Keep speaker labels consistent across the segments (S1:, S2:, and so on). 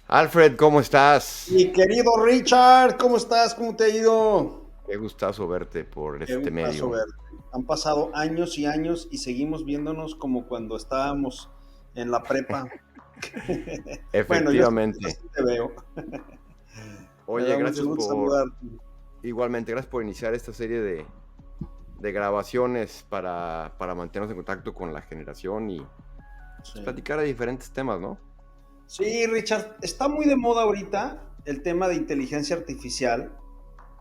S1: Alfred, ¿cómo estás?
S2: Mi querido Richard, ¿cómo estás? ¿Cómo te ha ido?
S1: Qué gustazo verte por
S2: Qué
S1: este
S2: gustazo
S1: medio.
S2: verte. Han pasado años y años y seguimos viéndonos como cuando estábamos en la prepa. Bueno, yo
S1: Efectivamente.
S2: sí te veo. Me
S1: Oye,
S2: da mucho
S1: gracias
S2: gusto
S1: por,
S2: saludarte.
S1: igualmente, gracias por iniciar esta serie de grabaciones para mantenernos en contacto con la generación y pues,
S2: Sí.
S1: platicar de diferentes temas, ¿no?
S2: Sí, Richard, está muy de moda ahorita el tema de inteligencia artificial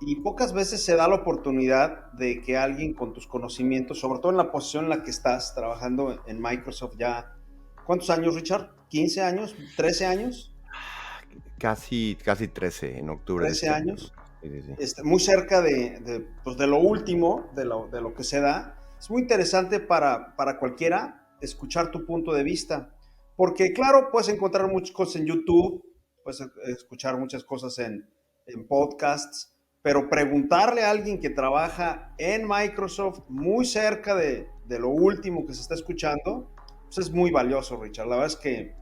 S2: y pocas veces se da la oportunidad de que alguien con tus conocimientos, sobre todo en la posición en la que estás trabajando en Microsoft ya, ¿cuántos años, Richard? ¿15 años? ¿13 años?
S1: Casi 13 en octubre de
S2: 13
S1: este año.
S2: años,
S1: Sí, sí, sí.
S2: muy cerca pues de lo último, de lo que se da. Es muy interesante para cualquiera escuchar tu punto de vista, porque claro, puedes encontrar muchas cosas en YouTube, puedes escuchar muchas cosas en podcasts, pero preguntarle a alguien que trabaja en Microsoft muy cerca de lo último que se está escuchando, pues es muy valioso, Richard. La verdad es que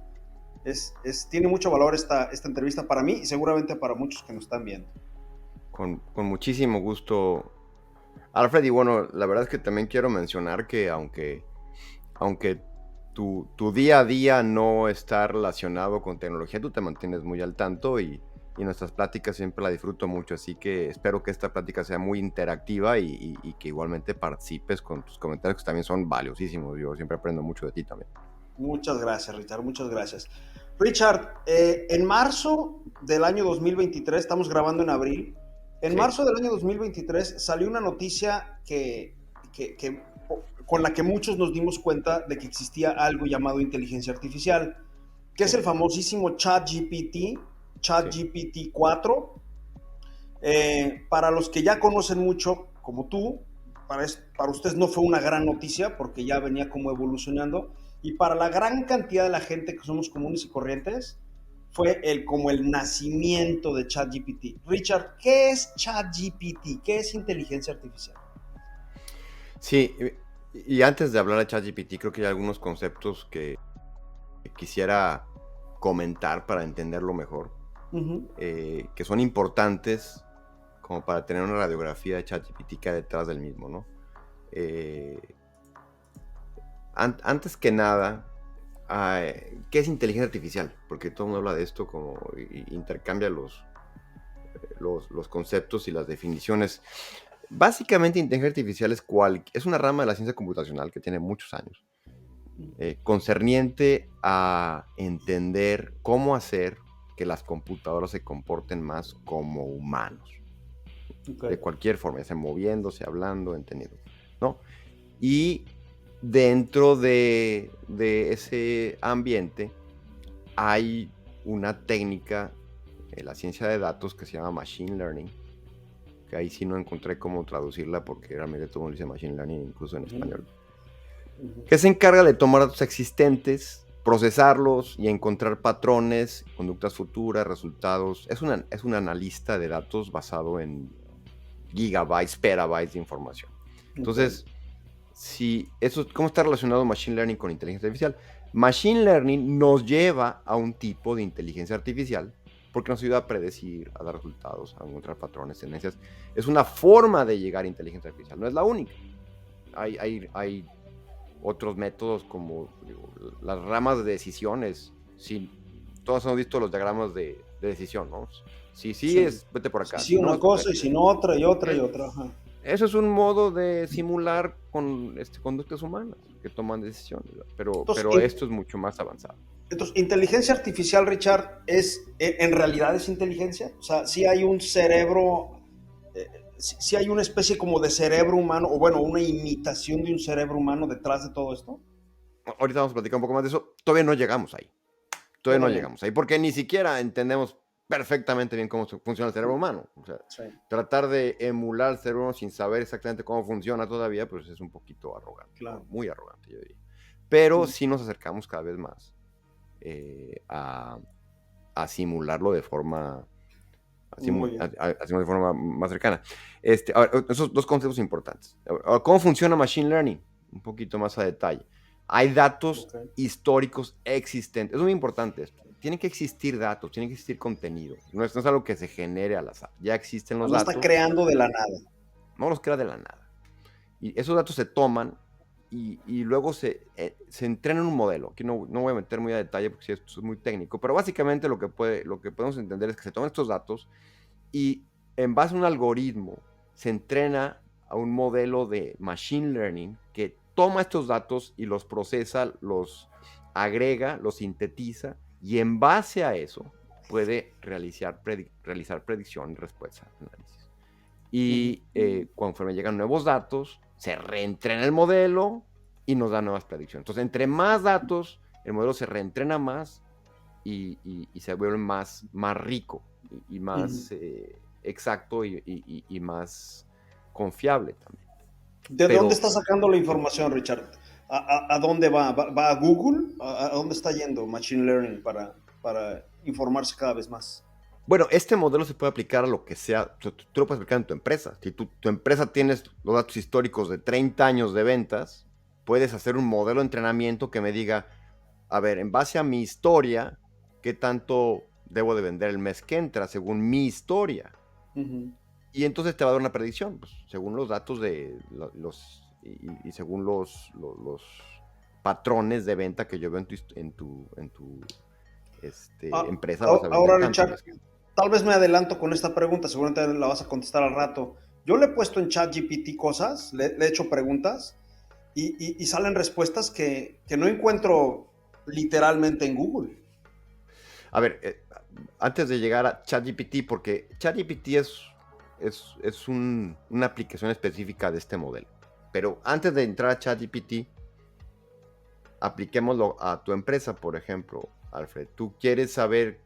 S2: tiene mucho valor esta entrevista para mí y seguramente para muchos que nos están viendo.
S1: Con muchísimo gusto, Alfred. Y bueno, la verdad es que también quiero mencionar que aunque tu día a día no está relacionado con tecnología, tú te mantienes muy al tanto y nuestras pláticas siempre la disfruto mucho, así que espero que esta plática sea muy interactiva y que igualmente participes con tus comentarios que también son valiosísimos. Yo siempre aprendo mucho de ti también.
S2: Muchas gracias, Richard, muchas gracias. Richard, en marzo del año 2023, estamos grabando en abril, en
S1: Sí,
S2: marzo del año 2023 salió una noticia con la que muchos nos dimos cuenta de que existía algo llamado inteligencia artificial, que es
S1: sí,
S2: el famosísimo ChatGPT,
S1: sí.
S2: ChatGPT 4. Para los que ya conocen mucho, como tú, para ustedes no fue una gran noticia porque ya venía como evolucionando. Y para la gran cantidad de la gente que somos comunes y corrientes, fue como el nacimiento de ChatGPT. Richard, ¿qué es ChatGPT? ¿Qué es inteligencia artificial?
S1: Sí, y antes de hablar de ChatGPT, creo que hay algunos conceptos que quisiera comentar para entenderlo mejor,
S2: Uh -huh.
S1: que son importantes como para tener una radiografía de ChatGPT que hay detrás del mismo, ¿no? Eh, antes que nada, ¿qué es inteligencia artificial? Porque todo el mundo habla de esto como intercambia los conceptos y las definiciones. Básicamente, inteligencia artificial es una rama de la ciencia computacional que tiene muchos años, concerniente a entender cómo hacer que las computadoras se comporten más como humanos,
S2: Okay.
S1: de cualquier forma, ya sea moviéndose, hablando, entendiendo, ¿no? Y dentro de ese ambiente hay una técnica en la ciencia de datos que se llama Machine Learning, que ahí sí no encontré cómo traducirla porque realmente todo el mundo dice Machine Learning, incluso en
S2: Uh -huh.
S1: español,
S2: Uh -huh.
S1: que se encarga de tomar datos existentes, procesarlos y encontrar patrones, conductas futuras, resultados. Es un analista de datos basado en gigabytes, petabytes de información.
S2: Okay.
S1: Entonces, ¿cómo está relacionado Machine Learning con inteligencia artificial? Machine Learning nos lleva a un tipo de inteligencia artificial porque nos ayuda a predecir, a dar resultados, a encontrar patrones, tendencias. Es una forma de llegar a inteligencia artificial, no es la única. Hay otros métodos como las ramas de decisiones. Sí, todos hemos visto los diagramas de decisión, ¿no? Si sí
S2: Sí.
S1: es, vete por
S2: Sí,
S1: acá.
S2: sí,
S1: Si no,
S2: una cosa y si no otra y otra y
S1: es,
S2: otra. Ajá.
S1: eso es un modo de simular con conductas humanas que toman decisiones,
S2: Entonces,
S1: pero esto es mucho más avanzado.
S2: Entonces, inteligencia artificial, Richard, en realidad es inteligencia. O sea, si hay un cerebro, si hay una especie como de cerebro humano, o bueno, una imitación de un cerebro humano detrás de todo esto.
S1: Ahorita vamos a platicar un poco más de eso. Todavía no llegamos ahí. Todavía no
S2: Todavía no.
S1: llegamos ahí, porque ni siquiera entendemos perfectamente bien cómo funciona el cerebro humano. O sea,
S2: Sí.
S1: tratar de emular el cerebro sin saber exactamente cómo funciona todavía, pues es un poquito arrogante, ¿no?
S2: Claro.
S1: Muy arrogante, yo diría. Pero sí nos acercamos cada vez más eh, a, a simularlo de forma
S2: Muy bien.
S1: hacemos de forma más cercana. Ahora, esos dos conceptos importantes. Ahora, ¿cómo funciona Machine Learning? Un poquito más a detalle. Hay datos
S2: Okay.
S1: históricos existentes. Es muy importante esto. tienen que existir datos, tiene que existir contenido. No es algo que se genere al azar. Ya existen los
S2: No está
S1: datos,
S2: creando de la nada.
S1: no los crea de la nada. Y esos datos se toman y luego se entrena en un modelo. Aquí no voy a meter muy a detalle porque esto es muy técnico, pero básicamente lo que podemos entender es que se toman estos datos y en base a un algoritmo se entrena a un modelo de machine learning que toma estos datos y los procesa, los agrega, los sintetiza y en base a eso puede realizar predicción, respuesta, análisis. Y conforme llegan nuevos datos, se reentrena el modelo y nos da nuevas predicciones. Entonces, entre más datos, el modelo se reentrena más y se vuelve más rico y más exacto y más confiable también.
S2: ¿De dónde está sacando la información, Richard? ¿A dónde va? ¿Va a Google? ¿A dónde está yendo Machine Learning para informarse cada vez más?
S1: Bueno, este modelo se puede aplicar a lo que sea. Tú lo puedes aplicar en tu empresa. Si tu empresa tienes los datos históricos de 30 años de ventas, puedes hacer un modelo de entrenamiento que me diga, a ver, en base a mi historia, ¿qué tanto debo de vender el mes que entra según mi historia? Y entonces te va a dar una predicción, pues, según los datos de y según los patrones de venta que yo veo en tu empresa.
S2: Ahora, Richard, tal vez me adelanto con esta pregunta, seguramente la vas a contestar al rato. Yo le he puesto en ChatGPT cosas, le he hecho preguntas y salen respuestas que no encuentro literalmente en Google.
S1: A ver, antes de llegar a ChatGPT, porque ChatGPT es una aplicación específica de este modelo. Pero antes de entrar a ChatGPT, apliquémoslo a tu empresa, por ejemplo, Alfred. Tú quieres saber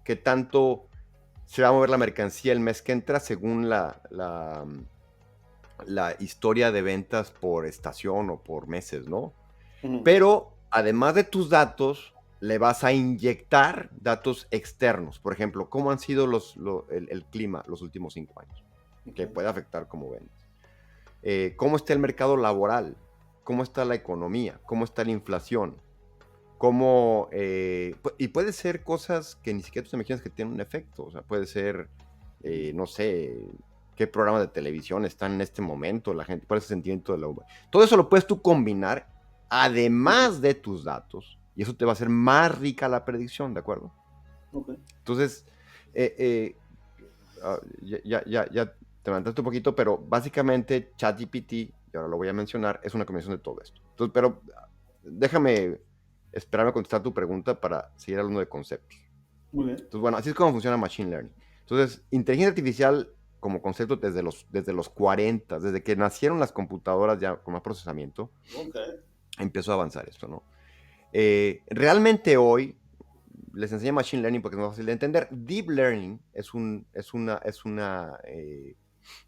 S1: qué tanto se va a mover la mercancía el mes que entra según la historia de ventas por estación o por meses, ¿no? Pero además de tus datos, le vas a inyectar datos externos. Por ejemplo, cómo han sido el clima los últimos 5 años, que puede afectar cómo vendes. Cómo está el mercado laboral, cómo está la economía, cómo está la inflación, y puede ser cosas que ni siquiera tú te imaginas que tienen un efecto. O sea, puede ser, no sé, qué programa de televisión está en este momento, la gente, cuál es el sentimiento de la humanidad. Todo eso lo puedes tú combinar además de tus datos y eso te va a hacer más rica la predicción, ¿de acuerdo?
S2: Okay.
S1: Entonces, ya te levantaste un poquito, pero básicamente ChatGPT, y ahora lo voy a mencionar, es una combinación de todo esto. Entonces, pero déjame esperarme a contestar tu pregunta para seguir hablando de conceptos.
S2: Muy bien.
S1: Entonces, bueno, así es como funciona Machine Learning. Entonces, inteligencia artificial como concepto desde los 40, desde que nacieron las computadoras ya con más procesamiento, empezó a avanzar esto, ¿no? Realmente hoy les enseño Machine Learning porque es más fácil de entender. Deep Learning es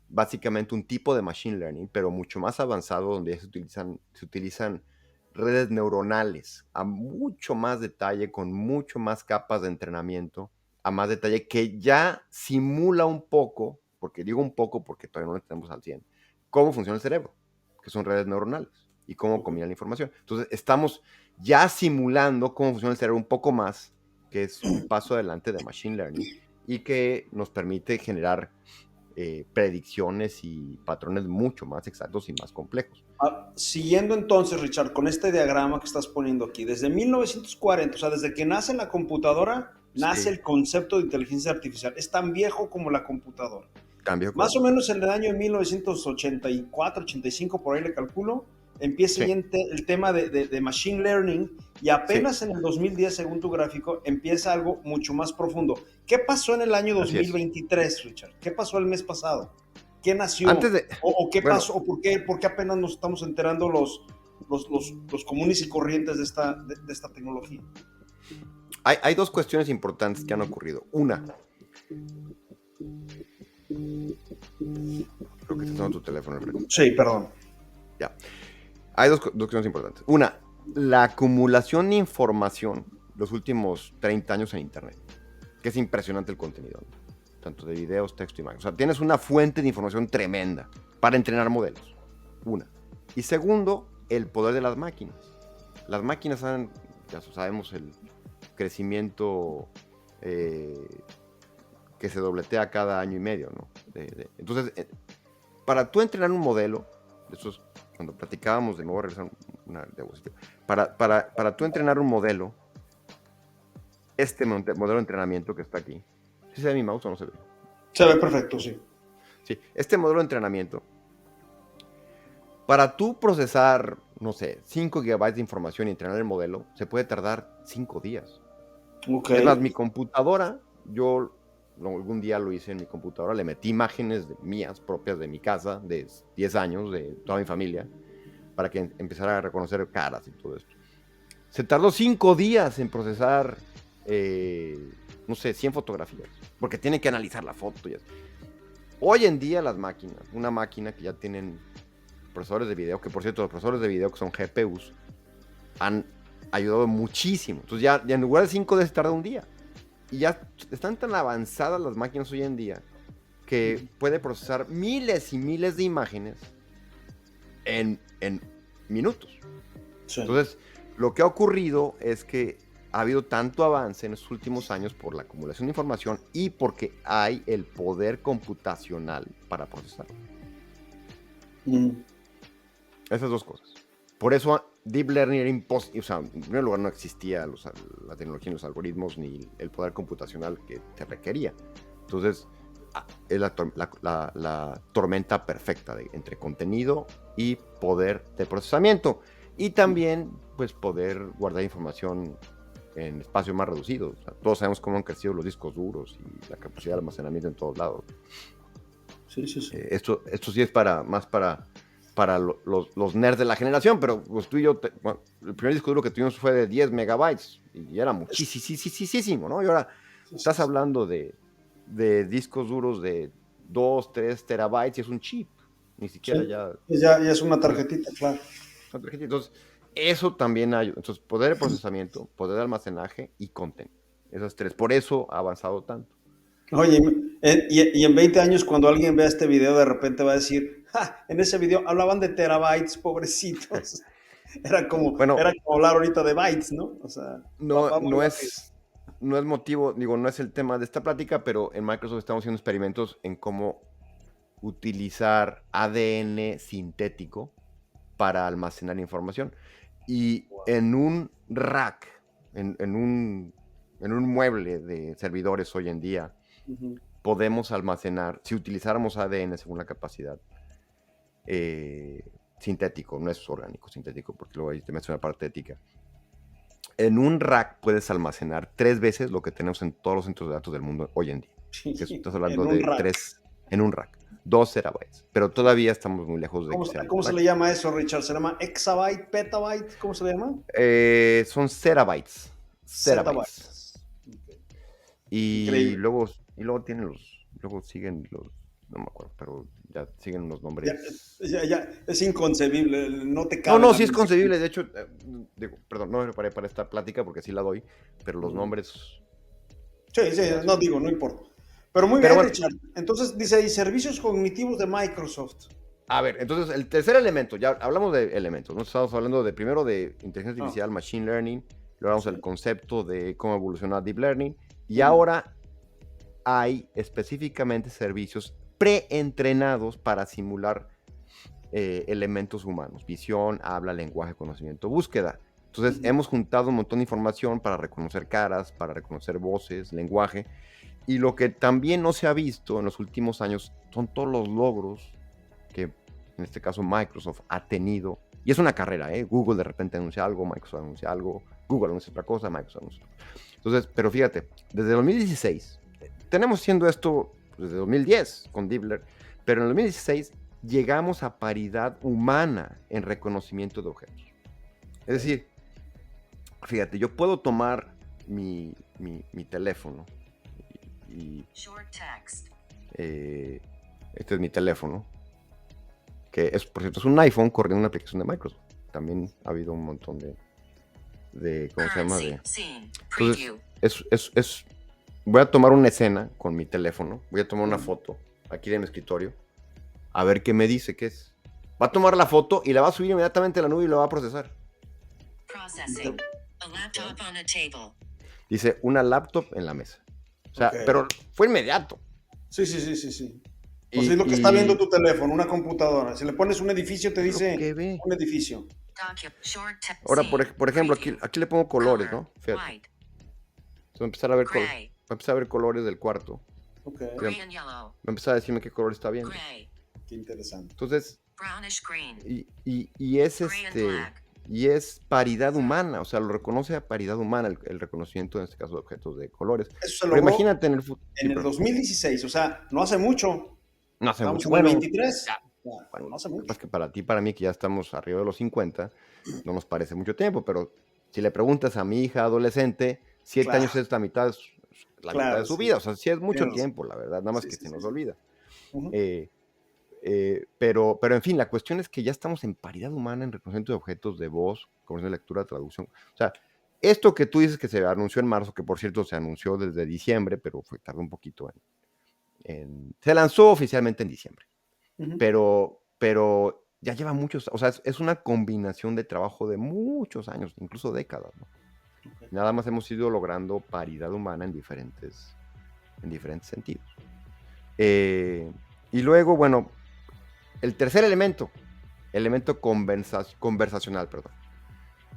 S1: básicamente un tipo de Machine Learning, pero mucho más avanzado, donde ya se utilizan redes neuronales a mucho más detalle, con mucho más capas de entrenamiento, a más detalle, que ya simula un poco, porque digo un poco porque todavía no lo tenemos al 100, cómo funciona el cerebro, que son redes neuronales, y cómo combina la información. Entonces, estamos ya simulando cómo funciona el cerebro un poco más, que es un paso adelante de Machine Learning, y que nos permite generar predicciones y patrones mucho más exactos y más complejos.
S2: Siguiendo entonces, Richard, con este diagrama que estás poniendo aquí, desde 1940, o sea, desde que nace la computadora, nace el concepto de inteligencia artificial. Es tan viejo como la computadora. Más o menos en el año 1984, 85, por ahí le calculo, empieza el tema de Machine Learning y apenas en el 2010, según tu gráfico, empieza algo mucho más profundo. ¿Qué pasó en el año 2023, Richard? ¿Qué pasó el mes pasado? ¿Qué nació? ¿O qué pasó? ¿O por qué apenas nos estamos enterando los comunes y corrientes de esta tecnología?
S1: Hay dos cuestiones importantes que han ocurrido. Una, creo que está sonando tu teléfono.
S2: Sí, perdón.
S1: Ya. Hay dos cuestiones importantes. Una, la acumulación de información los últimos 30 años en Internet, que es impresionante el contenido, ¿no? Tanto de videos, texto y imágenes. O sea, tienes una fuente de información tremenda para entrenar modelos. Una. Y segundo, el poder de las máquinas. Las máquinas ya sabemos crecimiento que se dobletea cada año y medio, ¿no? Entonces, para tú entrenar un modelo, eso es cuando platicábamos, me voy a regresar una diapositiva, para tú entrenar un modelo, modelo de entrenamiento que está aquí, ¿sí se ve mi mouse o no se ve?
S2: Se ve perfecto, sí.
S1: Sí, este modelo de entrenamiento, para tú procesar, no sé, 5 GB de información y entrenar el modelo, se puede tardar 5 días.
S2: Okay.
S1: Es más, mi computadora, yo algún día lo hice en mi computadora, le metí imágenes mías propias de mi casa, de 10 años, de toda mi familia, para que empezara a reconocer caras y todo esto. Se tardó 5 días en procesar, no sé, 100 fotografías, porque tiene que analizar la foto. Hoy en día las máquinas, una máquina que ya tienen procesadores de video, que por cierto los procesadores de video que son GPUs, han ayudado muchísimo. Entonces ya en lugar de 5 días se tarda un día. Y ya están tan avanzadas las máquinas hoy en día que puede procesar miles y miles de imágenes en minutos. Sí. Entonces, lo que ha ocurrido es que ha habido tanto avance en estos últimos años por la acumulación de información y porque hay el poder computacional para procesarlo. Esas dos cosas. Por eso Deep Learning era imposible. O sea, en primer lugar no existía la tecnología, los algoritmos, ni el poder computacional que te requería. Entonces, es la tormenta perfecta entre contenido y poder de procesamiento. Y también, pues, poder guardar información en espacios más reducidos. O sea, todos sabemos cómo han crecido los discos duros y la capacidad de almacenamiento en todos lados.
S2: Sí.
S1: Esto sí es más para los nerds de la generación, pero pues tú y yo, el primer disco duro que tuvimos fue de 10 megabytes y era muchísimo, ¿no? Y ahora estás hablando de discos duros de 2, 3 terabytes y es un chip, ni siquiera
S2: ya es una tarjetita, claro.
S1: Entonces, eso también hay, entonces, poder de procesamiento, poder de almacenaje y contenido, esas tres, por eso ha avanzado tanto.
S2: Oye, y en 20 años cuando alguien vea este video de repente va a decir, en ese video hablaban de terabytes, pobrecitos. Era como hablar ahorita de bytes, ¿no? O sea,
S1: no es motivo, digo, no es el tema de esta plática, pero en Microsoft estamos haciendo experimentos en cómo utilizar ADN sintético para almacenar información. Y en un rack, en un mueble de servidores hoy en día, podemos almacenar, si utilizáramos ADN según la capacidad, sintético, no es orgánico, sintético, porque luego ahí te metes una parte ética. En un rack puedes almacenar 3 veces lo que tenemos en todos los centros de datos del mundo hoy en día. Estás hablando de 3 en un rack, 2 terabytes, pero todavía estamos muy lejos de
S2: ¿Cómo se le llama eso, Richard? ¿Se llama exabyte, petabyte? ¿Cómo se le llama?
S1: Son terabytes.
S2: Zettabytes.
S1: Okay. Y luego tienen luego siguen los, no me acuerdo, pero ya siguen unos nombres.
S2: Ya, es inconcebible, no te cabe.
S1: No, sí es concebible, de hecho, perdón, no me preparé para esta plática porque sí la doy, pero los nombres...
S2: Sí, no importa. Pero muy bien, bueno, Richard. Entonces dice ahí, servicios cognitivos de Microsoft.
S1: A ver, entonces el tercer elemento, ya hablamos de elementos, ¿no? Estamos hablando primero de inteligencia artificial, machine learning, luego hablamos del concepto de cómo evoluciona deep learning, y ahora hay específicamente servicios preentrenados para simular elementos humanos, visión, habla, lenguaje, conocimiento, búsqueda. Entonces hemos juntado un montón de información para reconocer caras, para reconocer voces, lenguaje, y lo que también no se ha visto en los últimos años son todos los logros que en este caso Microsoft ha tenido, y es una carrera, Google de repente anuncia algo, Microsoft anuncia algo, Google anuncia otra cosa, Microsoft anuncia otra cosa. Entonces, pero fíjate, desde 2016, tenemos haciendo esto desde 2010 con Deep Learning, pero en 2016 llegamos a paridad humana en reconocimiento de objetos. Es decir, fíjate, yo puedo tomar mi teléfono y este es mi teléfono, que es, por cierto, es un iPhone corriendo una aplicación de Microsoft. También ha habido un montón de ¿cómo se llama? Entonces, voy a tomar una escena con mi teléfono, voy a tomar una foto aquí de mi escritorio, a ver qué me dice que es. Va a tomar la foto y la va a subir inmediatamente a la nube y la va a procesar. Dice, una laptop en la mesa. O
S2: Ok.
S1: sea, pero fue inmediato.
S2: Sí, sí, sí, sí, sí. Pues es
S1: Y,
S2: lo que está viendo
S1: y
S2: tu teléfono, una computadora. Si le pones un edificio, te
S1: es lo
S2: dice
S1: que ve.
S2: un edificio.
S1: Ahora, por ejemplo, aquí le pongo colores, ¿no? Fíjate. Entonces, voy a empezar a ver voy a empezar a ver colores del cuarto.
S2: Ok,
S1: Va a empezar a decirme qué color está viendo.
S2: qué interesante.
S1: Entonces, y es y es paridad humana, o sea, lo reconoce a paridad humana el reconocimiento, en este caso, de objetos de colores.
S2: Eso se
S1: Pero
S2: logró
S1: imagínate en el futuro. Sí,
S2: en el
S1: pero
S2: 2016, o sea, no hace mucho.
S1: no hace
S2: Estamos
S1: mucho.
S2: en el
S1: Bueno,
S2: 23.
S1: ya, bueno,
S2: No hace
S1: lo que pasa
S2: mucho.
S1: es que para ti, para mí, que ya estamos arriba de los 50, no nos parece mucho tiempo, pero si le preguntas a mi hija adolescente, 7 años
S2: Claro,
S1: es la mitad de
S2: claro,
S1: su
S2: sí.
S1: vida, o sea, sí es mucho
S2: Tienes razón.
S1: tiempo, la verdad, nada más
S2: Sí,
S1: que
S2: sí,
S1: se
S2: sí,
S1: nos
S2: sí.
S1: olvida.
S2: Ujú.
S1: Eh, pero en fin, la cuestión es que ya estamos en paridad humana en reconocimiento de objetos de voz, conversión de lectura, traducción. O sea, esto que tú dices que se anunció en marzo, que por cierto se anunció desde diciembre, pero tardó un poquito se lanzó oficialmente en diciembre,
S2: Ujú.
S1: pero ya lleva muchos, o sea, es una combinación de trabajo de muchos años, incluso décadas, ¿no?
S2: Ok.
S1: Nada más hemos ido logrando paridad humana en diferentes sentidos. Y luego, bueno, el tercer elemento conversacional, perdón.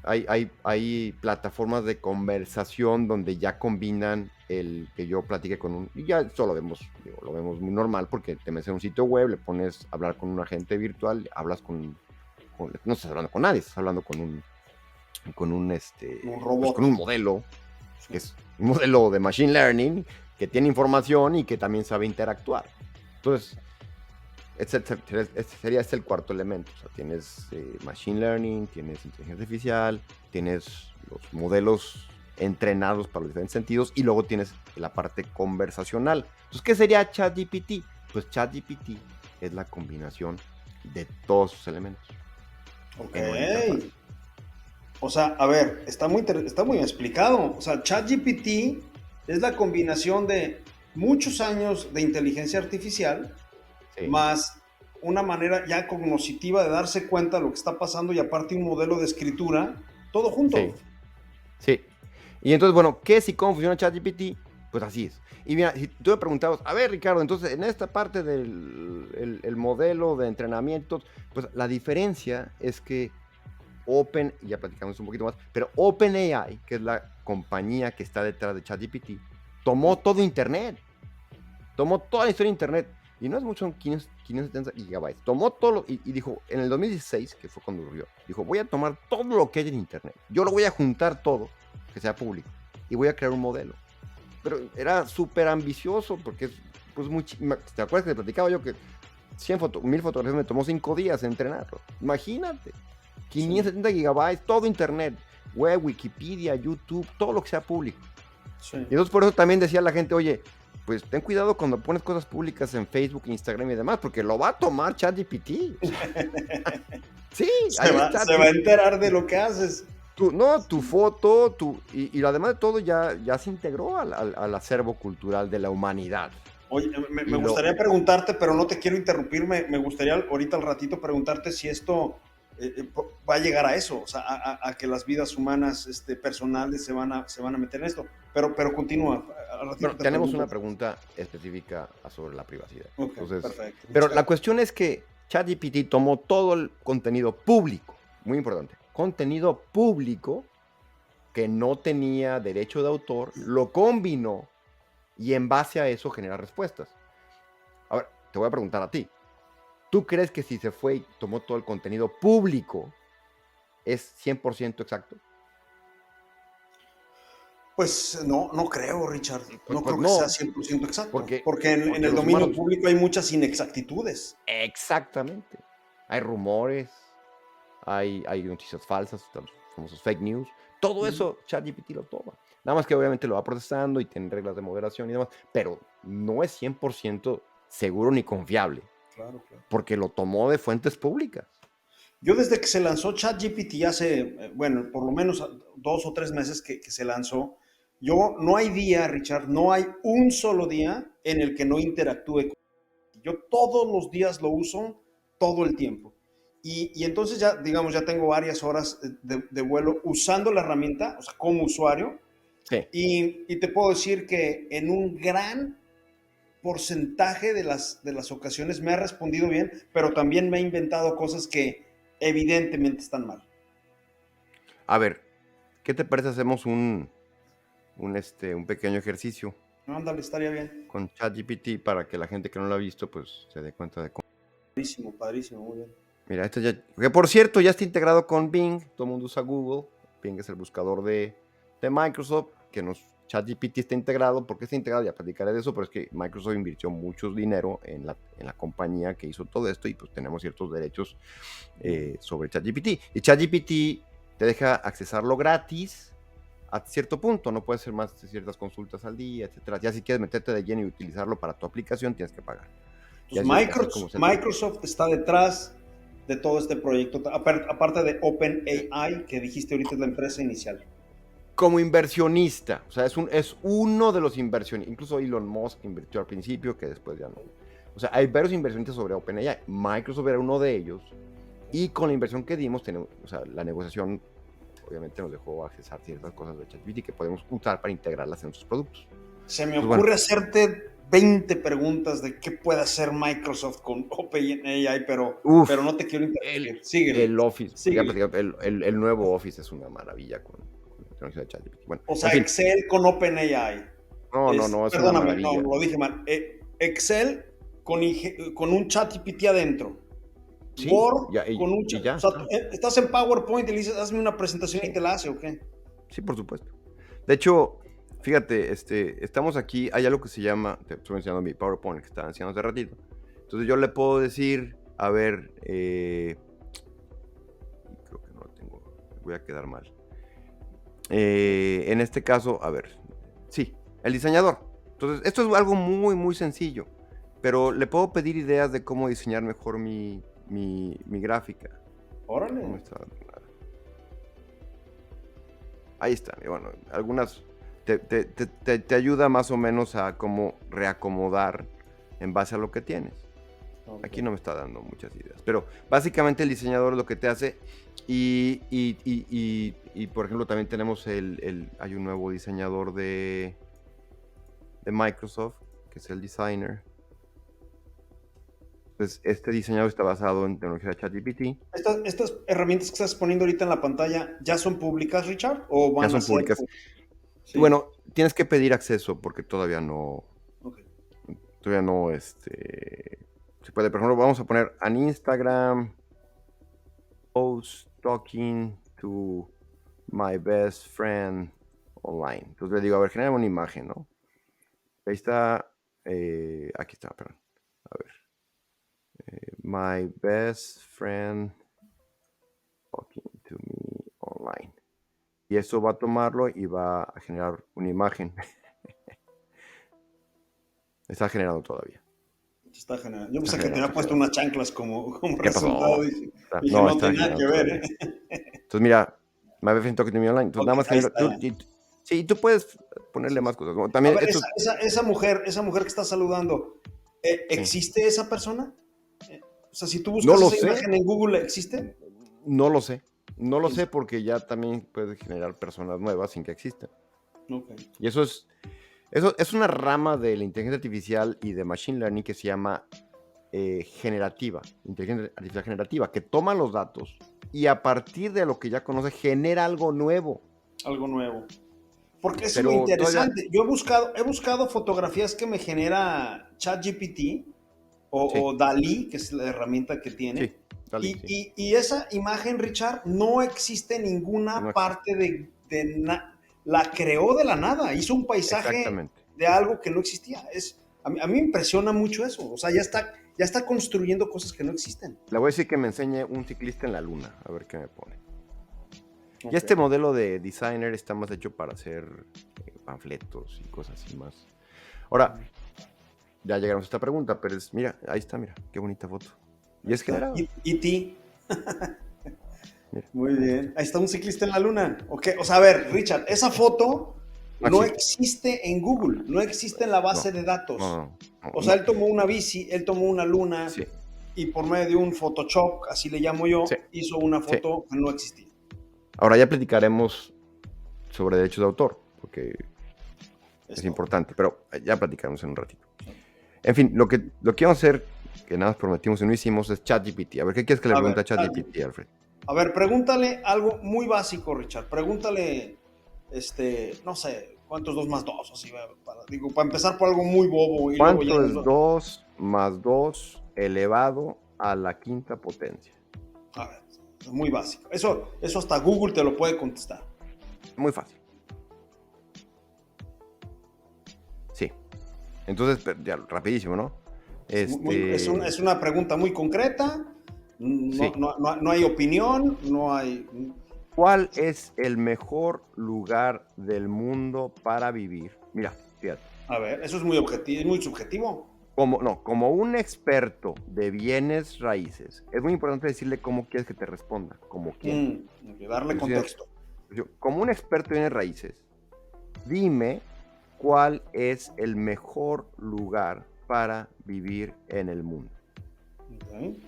S1: Hay plataformas de conversación donde ya combinan el que yo platique y ya esto lo vemos muy normal porque te metes en un sitio web, le pones a hablar con un agente virtual, hablas no estás hablando con nadie, estás hablando
S2: Un
S1: pues con
S2: robot.
S1: un modelo,
S2: Sí.
S1: que es un modelo de machine learning, que tiene información y que también sabe interactuar. Entonces, este sería el cuarto elemento. O sea, tienes machine learning, tienes inteligencia artificial, tienes los modelos entrenados para los diferentes sentidos y luego tienes la parte conversacional. Entonces, ¿qué sería ChatGPT? Pues ChatGPT es la combinación de todos esos elementos
S2: Ok.
S1: en una interfaz.
S2: O sea, a ver, está muy explicado. O sea, ChatGPT es la combinación de muchos años de inteligencia artificial
S1: Sí,
S2: más una manera ya cognoscitiva de darse cuenta de lo que está pasando y aparte un modelo de escritura, todo junto.
S1: sí, sí. Y entonces, bueno, ¿qué es y cómo funciona ChatGPT? Pues así es. Y mira, si tú me preguntabas, a ver, Ricardo, entonces en esta parte del el modelo de entrenamiento, pues la diferencia es que y ya platicamos un poquito más, pero OpenAI, que es la compañía que está detrás de ChatGPT, tomó todo Internet, tomó toda la historia de Internet, y no es mucho, son 570 gigabytes, tomó todo y dijo, en el 2016, que fue cuando ocurrió, dijo, voy a tomar todo lo que hay en Internet, yo lo voy a juntar todo, que sea público, y voy a crear un modelo. Pero era súper ambicioso, porque pues, ¿te acuerdas que te platicaba yo que 1000 fotografías me tomó 5 días entrenarlo? Imagínate,
S2: Sí,
S1: 570 gigabytes, todo Internet, web, Wikipedia, YouTube, todo lo que sea público.
S2: sí.
S1: Y entonces por eso también decía la gente, oye, pues ten cuidado cuando pones cosas públicas en Facebook, Instagram y demás, porque lo va a tomar ChatGPT. O sea, sí, ahí está.
S2: Se va a enterar de lo que haces.
S1: Tu foto, y además de todo ya se integró al acervo cultural de la humanidad.
S2: Oye, me
S1: Y lo,
S2: gustaría preguntarte, pero no te quiero interrumpir, me gustaría ahorita al ratito preguntarte si esto va a llegar a eso, o sea, a que las vidas humanas personales se van a meter en esto. Pero continúa, al ratito
S1: bueno,
S2: te
S1: tenemos
S2: pregunto.
S1: una pregunta específica sobre la privacidad.
S2: Ok,
S1: Entonces,
S2: perfecto,
S1: pero
S2: muchas
S1: la
S2: gracias.
S1: cuestión es que ChatGPT tomó todo el contenido público, muy importante, contenido público que no tenía derecho de autor, lo combinó y en base a eso genera respuestas. A ver, te voy a preguntar a ti. ¿Tú crees que si se fue y tomó todo el contenido público es 100% exacto?
S2: Pues no, no creo, Richard,
S1: Pues,
S2: no
S1: pues
S2: creo que sea
S1: no,
S2: 100% exacto,
S1: porque,
S2: porque en
S1: porque
S2: el
S1: los
S2: dominio
S1: humanos,
S2: público hay muchas inexactitudes.
S1: exactamente. Hay rumores, hay noticias falsas, los famosos fake news. Todo
S2: Ujú.
S1: eso ChatGPT lo toma. Nada más que obviamente lo va procesando y tiene reglas de moderación y demás, pero no es 100% seguro ni confiable,
S2: Claro, claro.
S1: porque lo tomó de fuentes públicas.
S2: Yo desde que se lanzó ChatGPT hace, bueno, por lo menos 2 o 3 meses que se lanzó, yo no hay día, Richard, no hay un solo día en el que no interactúe. Yo todos los días lo uso, todo el tiempo. Y entonces ya, digamos, ya tengo varias horas de vuelo usando la herramienta, o sea, como usuario,
S1: Sí.
S2: Y te puedo decir que en un gran porcentaje de las ocasiones me ha respondido bien, pero también me ha inventado cosas que evidentemente están mal.
S1: A ver, ¿qué te parece? Hacemos un pequeño ejercicio
S2: Ándale, estaría bien.
S1: con ChatGPT para que la gente que no lo ha visto, pues se dé cuenta de cómo.
S2: Padrísimo, padrísimo, muy bien.
S1: Mira, este ya, que por cierto ya está integrado con Bing, todo el mundo usa Google, Bing es el buscador de Microsoft, ChatGPT está integrado. ¿Por qué está integrado? Ya platicaré de eso, pero es que Microsoft invirtió mucho dinero en la compañía que hizo todo esto y pues tenemos ciertos derechos sobre ChatGPT. Y ChatGPT te deja accesarlo gratis a cierto punto, no puedes hacer más de ciertas consultas al día, etcétera. Ya si quieres meterte de lleno y utilizarlo para tu aplicación, tienes que pagar. Y
S2: Entonces,
S1: así es como
S2: Microsoft está detrás de todo este proyecto, aparte de OpenAI, que dijiste ahorita es la empresa inicial.
S1: como inversionista, o sea, es uno de los inversionistas. Incluso Elon Musk invirtió al principio, que después ya no. O sea, hay varios inversionistas sobre OpenAI. Microsoft era uno de ellos. Y con la inversión que dimos, o sea, la negociación obviamente nos dejó accesar ciertas cosas de ChatGPT que podemos usar para integrarlas en sus productos.
S2: Se me ocurre hacerte 20 preguntas de qué puede hacer Microsoft con OpenAI, pero no te quiero interrumpir. Síguele.
S1: El Office,
S2: Síguele.
S1: el nuevo Office es una maravilla con la tecnología de ChatGPT. Bueno,
S2: O sea,
S1: en fin.
S2: Excel con OpenAI.
S1: No, es una
S2: Perdóname, no,
S1: maravilla.
S2: lo dije mal. Excel con un ChatGPT adentro.
S1: Sí,
S2: Word
S1: ya,
S2: con un
S1: y ya.
S2: O sea, estás en PowerPoint y le dices, hazme una presentación y te la hace, ¿o qué?
S1: Sí, por supuesto. De hecho, fíjate, estamos aquí, hay algo que se llama, te estoy enseñando mi PowerPoint que estaba enseñando hace ratito. Entonces yo le puedo decir, a ver, creo que no lo tengo, voy a quedar mal. En este caso, a ver, sí, el diseñador. Entonces, esto es algo muy, muy sencillo, pero le puedo pedir ideas de cómo diseñar mejor mi gráfica.
S2: Órale.
S1: ¿Cómo está? Ahí está. Y bueno, algunas te ayuda más o menos a cómo reacomodar en base a lo que tienes. Okay. Aquí no me está dando muchas ideas, pero básicamente el diseñador lo que te hace y por ejemplo también tenemos hay un nuevo diseñador de Microsoft que es el Designer. Entonces, este diseñador está basado en tecnología de ChatGPT.
S2: ¿Estas herramientas que estás poniendo ahorita en la pantalla ya son públicas, Richard? ¿O van
S1: ya son públicas? Sí. Bueno, tienes que pedir acceso porque todavía no. Okay. Todavía no, se puede. Por ejemplo, vamos a poner an Instagram post talking to my best friend online. Entonces le digo, a ver, genera una imagen, ¿no? Ahí está. Aquí está, perdón. A ver. My best friend talking to me online. Y eso va a tomarlo y va a generar una imagen. Está generando todavía.
S2: Está generando. Yo pensé que te había puesto unas chanclas como
S1: resultado.
S2: Dije, no tiene nada que ver.
S1: Entonces, mira, my best friend talking to me online. Entonces, nada más sí, tú puedes ponerle más cosas. También
S2: a ver, esa mujer que está saludando, ¿existe esa persona? O sea, si tú buscas esa imagen en Google, ¿existe?
S1: No lo sé. No lo sé porque ya también puede generar personas nuevas sin que existan.
S2: Okay.
S1: Y eso es una rama de la inteligencia artificial y de machine learning que se llama generativa, inteligencia artificial generativa, que toma los datos y a partir de lo que ya conoce genera algo nuevo.
S2: Algo nuevo. Porque es muy interesante. Yo he buscado fotografías que me genera ChatGPT o DALL-E, que es la herramienta que tiene. Sí, DALL-E, y esa imagen, Richard, no existe en ninguna parte de la creó de la nada. Hizo un paisaje de algo que no existía. A mí me impresiona mucho eso. O sea, ya está construyendo cosas que no existen.
S1: Le voy a decir que me enseñe un ciclista en la luna, a ver qué me pone. Okay. Y este modelo de designer está más hecho para hacer panfletos y cosas así más. Ahora, ya llegamos a esta pregunta, pero mira, ahí está, mira, qué bonita foto. Y es generado.
S2: E.T. Muy bien. Ahí está un ciclista en la luna. Okay. O sea, a ver, Richard, esa foto no existe en Google, no existe en la base de datos. O sea, él tomó una bici, él tomó una luna y por medio de un Photoshop, así le llamo yo, hizo una foto que no existía.
S1: Ahora ya platicaremos sobre derechos de autor, porque es
S2: Esto.
S1: importante, pero ya platicamos en un ratito. En fin, lo que íbamos a hacer, que nada más prometimos y no hicimos, es ChatGPT. A ver, ¿qué quieres que le
S2: A
S1: pregunte
S2: ver,
S1: a ChatGPT, Alfred?
S2: a ver, pregúntale algo muy básico, Richard. Pregúntale, no sé, ¿cuántos 2 más 2? Así, para empezar por algo muy bobo y luego ya
S1: ¿Cuánto es
S2: nos...
S1: 2 más 2 elevado a la quinta potencia?
S2: A ver, es muy básico. Eso hasta Google te lo puede contestar.
S1: Muy fácil. Sí. Entonces, ya, rapidísimo, ¿no?
S2: Es una pregunta muy concreta.
S1: Sí.
S2: No hay opinión, no hay...
S1: ¿Cuál es el mejor lugar del mundo para vivir? Mira, fíjate.
S2: A ver, eso es muy objetivo, es muy subjetivo.
S1: Como un experto de bienes raíces, es muy importante decirle cómo quieres que te responda, como quién.
S2: Hay que darle
S1: Entonces,
S2: contexto.
S1: como un experto de bienes raíces, dime cuál es el mejor lugar para vivir en el mundo.
S2: Okay.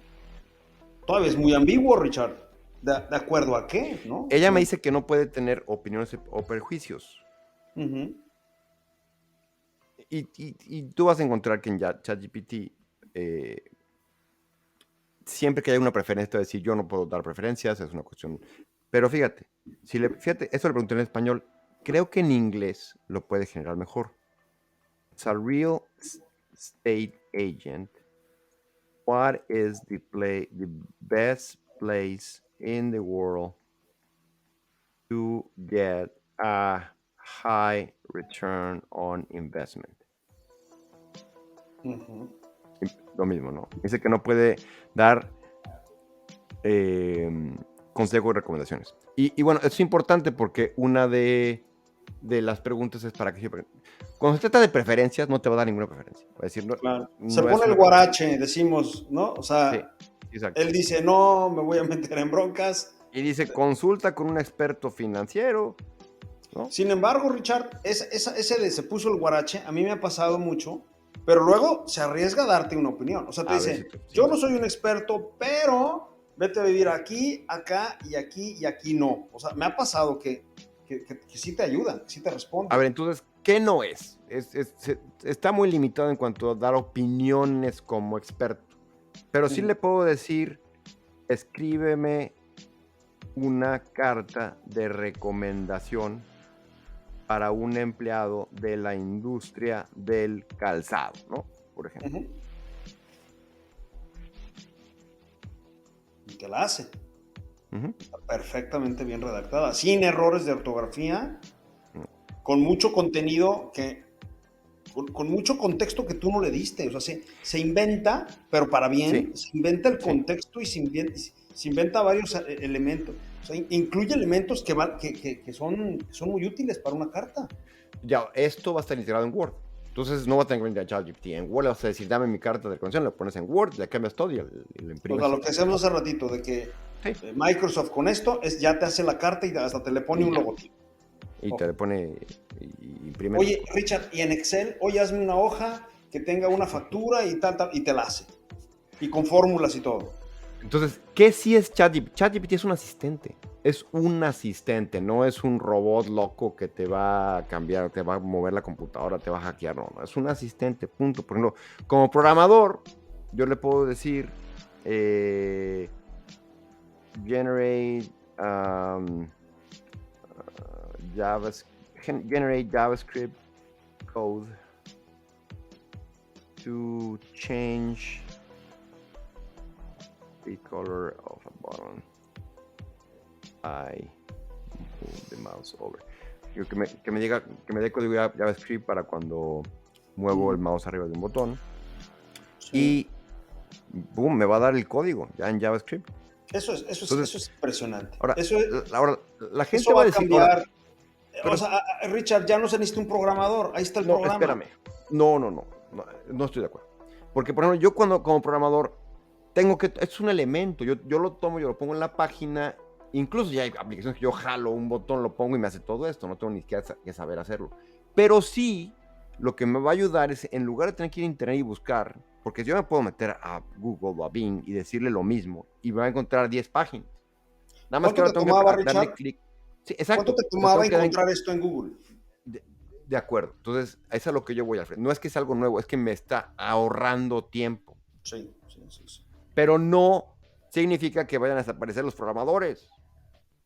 S2: Todavía es muy ambiguo, Richard. ¿De acuerdo a qué? ¿No?
S1: Ella me dice que no puede tener opiniones o prejuicios.
S2: Uh-huh.
S1: Y tú vas a encontrar que en ChatGPT, siempre que haya una preferencia, te va a decir, yo no puedo dar preferencias, es una cuestión. Pero fíjate, fíjate, eso lo pregunté en español. Creo que en inglés lo puede generar mejor. It's a real estate agent. What is the best place in the world to get a high return on investment?
S2: Uh-huh.
S1: Lo mismo, ¿no? Dice que no puede dar consejos y recomendaciones. Y bueno, es importante porque una de las preguntas es para que siempre... Cuando se trata de preferencias, no te va a dar ninguna preferencia. Va a decir, no,
S2: Claro. Se
S1: no es
S2: pone el
S1: una...
S2: guarache, decimos, ¿no? O
S1: Sí,
S2: sea,
S1: exacto.
S2: él dice, no, me voy a meter en broncas.
S1: Y dice, consulta con un experto financiero, ¿no?
S2: Sin embargo, Richard, ese de se puso el guarache, a mí me ha pasado mucho, pero luego se arriesga a darte una opinión. O sea, te
S1: A ver si...
S2: dice, yo no soy un experto, pero vete a vivir aquí, acá y aquí y aquí no. O sea, me ha pasado que sí te ayudan, que sí te responden.
S1: A ver, entonces, ¿qué no es? Está muy limitado en cuanto a dar opiniones como experto. Pero sí le puedo decir, escríbeme una carta de recomendación para un empleado de la industria del calzado, ¿no? Por ejemplo.
S2: Y te la hace. Está perfectamente bien redactada, sin errores de ortografía, con mucho contenido con mucho contexto que tú no le diste. O sea, se inventa, pero para bien, se inventa el contexto y se inventa varios elementos. O sea, incluye elementos que son muy útiles para una carta.
S1: Ya, esto va a estar integrado en Word. Entonces no va a tener que venir a ChatGPT. En Word le vas a decir, dame mi carta de recomendación, la pones en Word, le cambias todo y lo imprimes.
S2: O sea, lo que hacemos hace ratito, de que Microsoft con esto ya te hace la carta y hasta te le pone un logotipo.
S1: Y te le pone, imprime.
S2: Oye, Richard, y en Excel, oye, hazme una hoja que tenga una factura y tal, y te la hace. Y con fórmulas y todo.
S1: Entonces, ¿qué sí es ChatGPT? ChatGPT es un asistente. Es un asistente, no es un robot loco que te va a cambiar, te va a mover la computadora, te va a hackear. No, es un asistente, punto. Por ejemplo, como programador, yo le puedo decir, generate JavaScript code to change the color of a button. I move the mouse over. Que me dé código JavaScript para cuando muevo el mouse arriba de un botón. Sí. Y boom, me va a dar el código ya en JavaScript.
S2: Eso es impresionante.
S1: Ahora, la gente
S2: eso va a decir, cambiar.
S1: Pero,
S2: o sea, Richard, ya no se necesita un programador. Ahí está el programa.
S1: Espérame. No estoy de acuerdo. Porque, por ejemplo, yo como programador es un elemento. Yo lo tomo, yo lo pongo en la página. Incluso ya hay aplicaciones que yo jalo un botón, lo pongo y me hace todo esto. No tengo ni siquiera que saber hacerlo. Pero sí, lo que me va a ayudar es, en lugar de tener que ir a internet y buscar, porque yo me puedo meter a Google o a Bing y decirle lo mismo y me va a encontrar 10 páginas. Nada más que ahora tengo que darle clic. Sí, exacto.
S2: ¿Cuánto te tomaba encontrar esto en Google?
S1: De acuerdo. Entonces, eso es a lo que yo voy, Alfred. No es que es algo nuevo, es que me está ahorrando tiempo.
S2: Sí, sí, sí, sí.
S1: Pero no significa que vayan a desaparecer los programadores.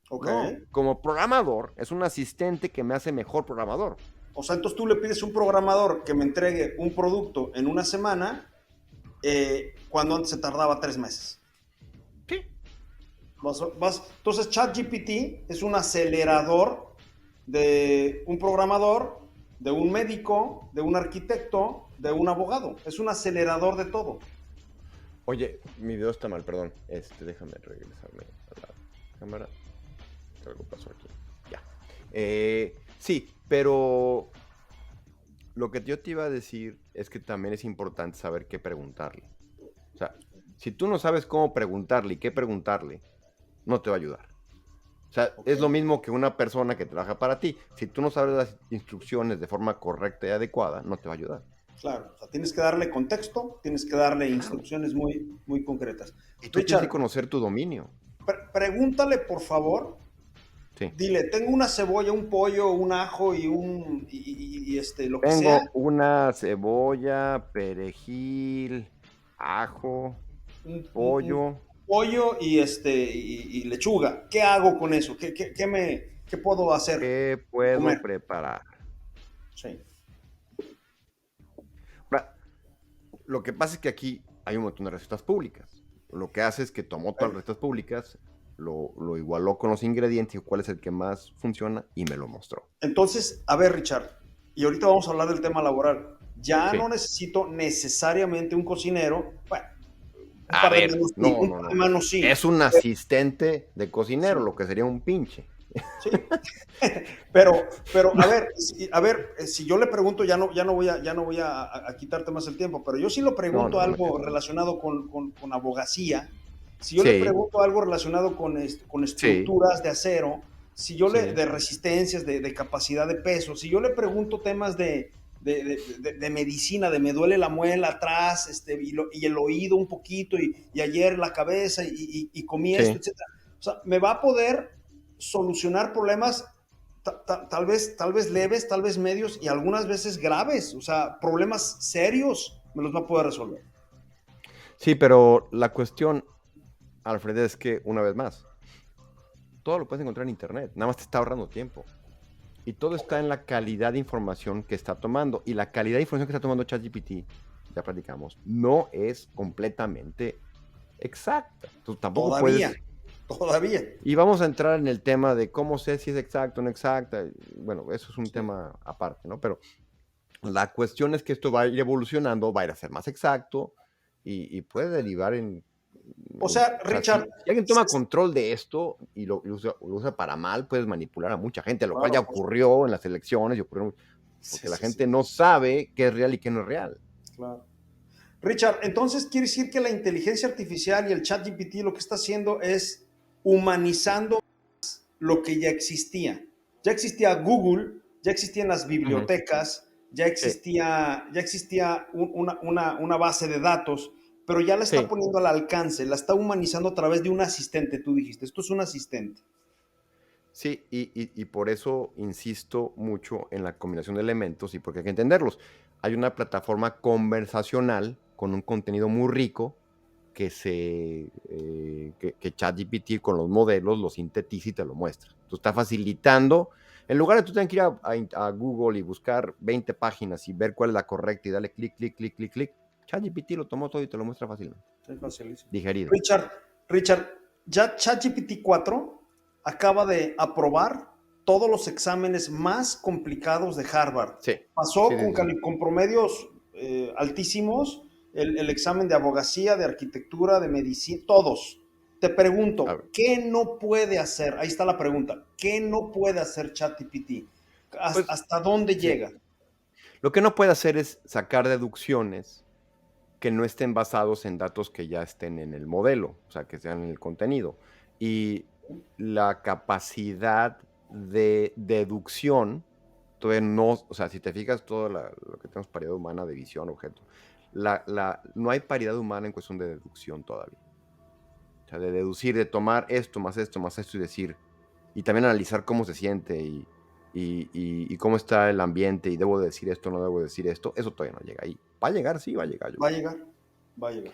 S2: Ok.
S1: No, como programador es un asistente que me hace mejor programador.
S2: O sea, entonces tú le pides a un programador que me entregue un producto en una semana, cuando antes se tardaba 3 meses.
S1: Sí.
S2: Entonces, ChatGPT es un acelerador de un programador, de un médico, de un arquitecto, de un abogado. Es un acelerador de todo.
S1: Oye, mi video está mal, perdón. Déjame regresarme a la cámara. Algo pasó aquí. Ya. Sí, pero lo que yo te iba a decir es que también es importante saber qué preguntarle. O sea, si tú no sabes cómo preguntarle y qué preguntarle, no te va a ayudar. O sea, es lo
S2: Okay.
S1: mismo que una persona que trabaja para ti. Si tú no sabes las instrucciones de forma correcta y adecuada, no te va a ayudar.
S2: Claro, o sea, tienes que darle contexto, tienes que darle
S1: Claro.
S2: instrucciones muy, muy concretas.
S1: Y tú tienes que
S2: Richard,
S1: conocer tu dominio.
S2: pregúntale por favor,
S1: Sí.
S2: dile, tengo una cebolla, un pollo, un ajo lo que sea,
S1: Tengo una cebolla, perejil, ajo,
S2: un
S1: pollo.
S2: pollo y lechuga. ¿Qué hago con eso? ¿Qué puedo hacer?
S1: ¿Qué puedo
S2: Comer.
S1: preparar?
S2: Sí.
S1: Ahora, lo que pasa es que aquí hay un montón de recetas públicas. Lo que hace es que tomó todas
S2: Okay.
S1: las recetas públicas, lo igualó con los ingredientes y cuál es el que más funciona y me lo mostró.
S2: Entonces, a ver, Richard, y ahorita vamos a hablar del tema laboral. Ya
S1: Sí.
S2: no necesito necesariamente un cocinero. Bueno, un
S1: A
S2: par de
S1: ver,
S2: manos sí,
S1: no,
S2: un
S1: no,
S2: par de
S1: no.
S2: manos sí.
S1: Es un asistente de cocinero,
S2: Sí,
S1: lo que sería un pinche.
S2: sí. Pero a ver, si yo le pregunto, ya no voy a quitarte más el tiempo, pero yo sí le
S1: No,
S2: pregunto
S1: no, no me
S2: algo
S1: quedo tiempo.
S2: relacionado con abogacía, si yo le
S1: Sí,
S2: pregunto algo relacionado con
S1: sí,
S2: estructuras de acero, si yo
S1: sí,
S2: de resistencias, de capacidad de peso, si yo le pregunto temas de medicina, de me duele la muela atrás, y el oído un poquito, y ayer la cabeza, y comí esto,
S1: sí.
S2: etcétera. O sea, me va a poder solucionar problemas tal vez leves, tal vez medios y algunas veces graves, o sea, problemas serios me los va a poder resolver.
S1: Sí, pero la cuestión, Alfred, es que, una vez más, todo lo puedes encontrar en internet, nada más te está ahorrando tiempo. Y todo
S2: Ok.
S1: está en la calidad de información que está tomando. Y la calidad de información que está tomando ChatGPT, ya platicamos, no es completamente exacta. Tú tampoco
S2: Todavía,
S1: puedes.
S2: todavía.
S1: Y vamos a entrar en el tema de cómo sé si es exacto o no exacta. Bueno, eso es un
S2: Sí.
S1: tema aparte, ¿no? Pero la cuestión es que esto va a ir evolucionando, va a ir a ser más exacto y puede derivar
S2: O sea,
S1: o sea, si,
S2: Richard,
S1: si alguien toma control de esto y lo usa para mal, puedes manipular a mucha gente, lo cual ya
S2: claro, pues,
S1: ocurrió en las elecciones y ocurrió
S2: sí,
S1: porque la
S2: sí, sí,
S1: gente no sabe qué es real y qué no es real.
S2: claro. Richard, entonces quiere decir que la inteligencia artificial y el chat GPT lo que está haciendo es humanizando lo que ya existía. Ya existía Google, ya existían las
S1: Ujú.
S2: bibliotecas, ya existía una base de datos, pero ya la está
S1: Sí,
S2: poniendo al alcance, la está humanizando a través de un asistente, tú dijiste, esto es un asistente.
S1: sí, y por eso insisto mucho en la combinación de elementos y porque hay que entenderlos. Hay una plataforma conversacional con un contenido muy rico que ChatGPT con los modelos lo sintetiza y te lo muestra. Tú está facilitando, en lugar de tú tener que ir a Google y buscar 20 páginas y ver cuál es la correcta y darle clic, clic, clic, clic, clic, ChatGPT lo tomó todo y te lo muestra fácilmente,
S2: Es facilísimo.
S1: digerido.
S2: Richard, ya ChatGPT 4 acaba de aprobar todos los exámenes más complicados de Harvard.
S1: Sí,
S2: Pasó
S1: sí,
S2: con,
S1: sí, sí.
S2: con promedios altísimos el examen de abogacía, de arquitectura, de medicina, todos. Te
S1: A
S2: pregunto,
S1: ver,
S2: ¿qué no puede hacer? Ahí está la pregunta. ¿Qué no puede hacer ChatGPT?
S1: pues
S2: ¿Hasta dónde
S1: sí.
S2: llega?
S1: Lo que no puede hacer es sacar deducciones que no estén basados en datos que ya estén en el modelo, o sea, que sean en el contenido. Y la capacidad de deducción, todavía no, o sea, si te fijas todo lo que tenemos paridad humana de visión, objeto, no hay paridad humana en cuestión de deducción todavía. O sea, de deducir, de tomar esto más esto más esto y decir, y también analizar cómo se siente y cómo está el ambiente y debo decir esto, no debo decir esto, eso todavía no llega ahí. Va a llegar, sí, va a llegar, yo
S2: Va a
S1: creo.
S2: llegar, va a llegar.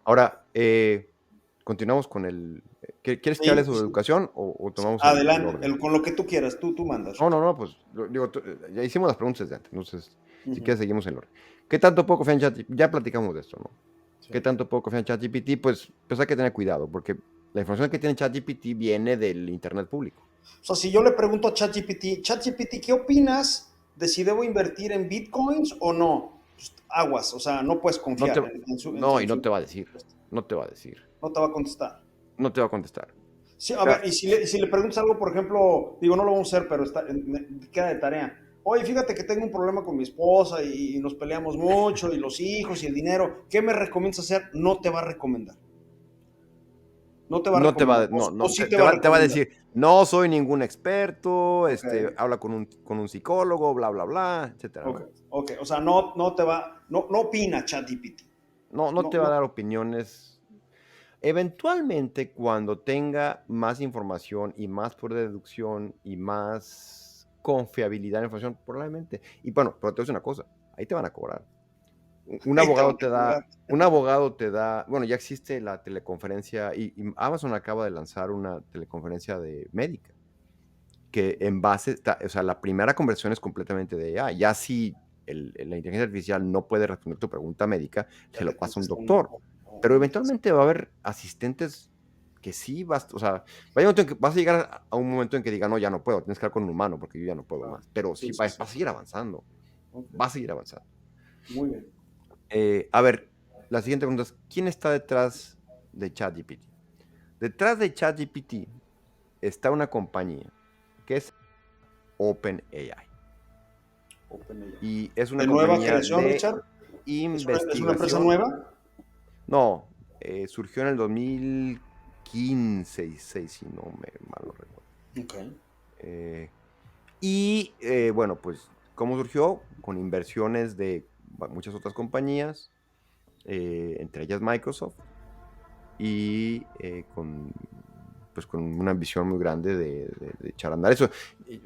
S1: Ahora, continuamos con el... ¿Quieres que hable
S2: Sí,
S1: sobre
S2: sí.
S1: educación o tomamos el
S2: Adelante,
S1: orden?
S2: con lo que tú quieras, tú mandas,
S1: No, no,
S2: Richard.
S1: no, pues digo, ya hicimos las preguntas de antes, entonces, si
S2: Ujú,
S1: quieres seguimos en el orden. ¿Qué tanto puedo confiar en ChatGPT? Ya platicamos de esto, ¿no? ¿Qué
S2: sí.
S1: tanto puedo confiar en ChatGPT? Pues hay que tener cuidado, porque la información que tiene ChatGPT viene del Internet público.
S2: O sea, si yo le pregunto a ChatGPT, ChatGPT, ¿qué opinas de si debo invertir en bitcoins o no? Pues, aguas, o sea, no puedes
S1: No
S2: confiar
S1: te, no, y
S2: en
S1: no
S2: su
S1: te va a decir,
S2: respuesta.
S1: no te va a decir,
S2: No te va a contestar.
S1: no te va a contestar.
S2: Sí,
S1: O
S2: a
S1: sea,
S2: ver, y si le preguntas algo, por ejemplo, digo, no lo vamos a hacer, pero queda de tarea. Oye, fíjate que tengo un problema con mi esposa y nos peleamos mucho, y los hijos y el dinero. ¿Qué me recomiendas hacer? No te va a recomendar. No te va a
S1: no te va,
S2: recomendar.
S1: no,
S2: O
S1: no,
S2: sí te va a
S1: te va a
S2: recomendar.
S1: decir, no soy ningún experto,
S2: Ok,
S1: habla con un psicólogo, bla, bla, bla, etcétera,
S2: ok,
S1: ¿no?
S2: ok. O sea, no te va, no opina ChatGPT.
S1: No, no
S2: No,
S1: te va a
S2: no.
S1: dar opiniones. Eventualmente, cuando tenga más información y más poder de deducción y más confiabilidad en la información, probablemente. Y bueno, pero te voy a decir una cosa, ahí te van a cobrar. Un
S2: Ahí te van
S1: abogado
S2: a
S1: te
S2: cobrar.
S1: da, un abogado te da, bueno, ya existe la teleconferencia y Amazon acaba de lanzar una teleconferencia de médica que en base, o sea, la primera conversión es completamente de AI. Ya si la inteligencia artificial no puede responder tu pregunta médica,
S2: Ya
S1: se
S2: te
S1: lo pasa a un
S2: contesta
S1: doctor. Pero
S2: muy interesante.
S1: eventualmente va a haber asistentes que sí vas, o sea, vas a llegar a un momento en que diga, no, ya no puedo, tienes que hablar con un humano porque yo ya no puedo
S2: Claro.
S1: más. Pero sí
S2: Sí, sí,
S1: va
S2: sí.
S1: a seguir avanzando,
S2: Ok.
S1: va a seguir avanzando.
S2: Muy bien.
S1: A ver, la siguiente pregunta es, ¿quién está detrás de ChatGPT? Detrás de ChatGPT está una compañía que es OpenAI.
S2: OpenAI.
S1: Y es una
S2: ¿De nueva
S1: compañía
S2: creación,
S1: de
S2: Richard? Es una empresa
S1: investigación.
S2: nueva?
S1: No, surgió en el 2015 y 6, si no me mal no recuerdo.
S2: Ok.
S1: Eh, bueno, pues, ¿cómo surgió? Con inversiones de muchas otras compañías, entre ellas Microsoft, y pues, con una ambición muy grande de echar a andar eso.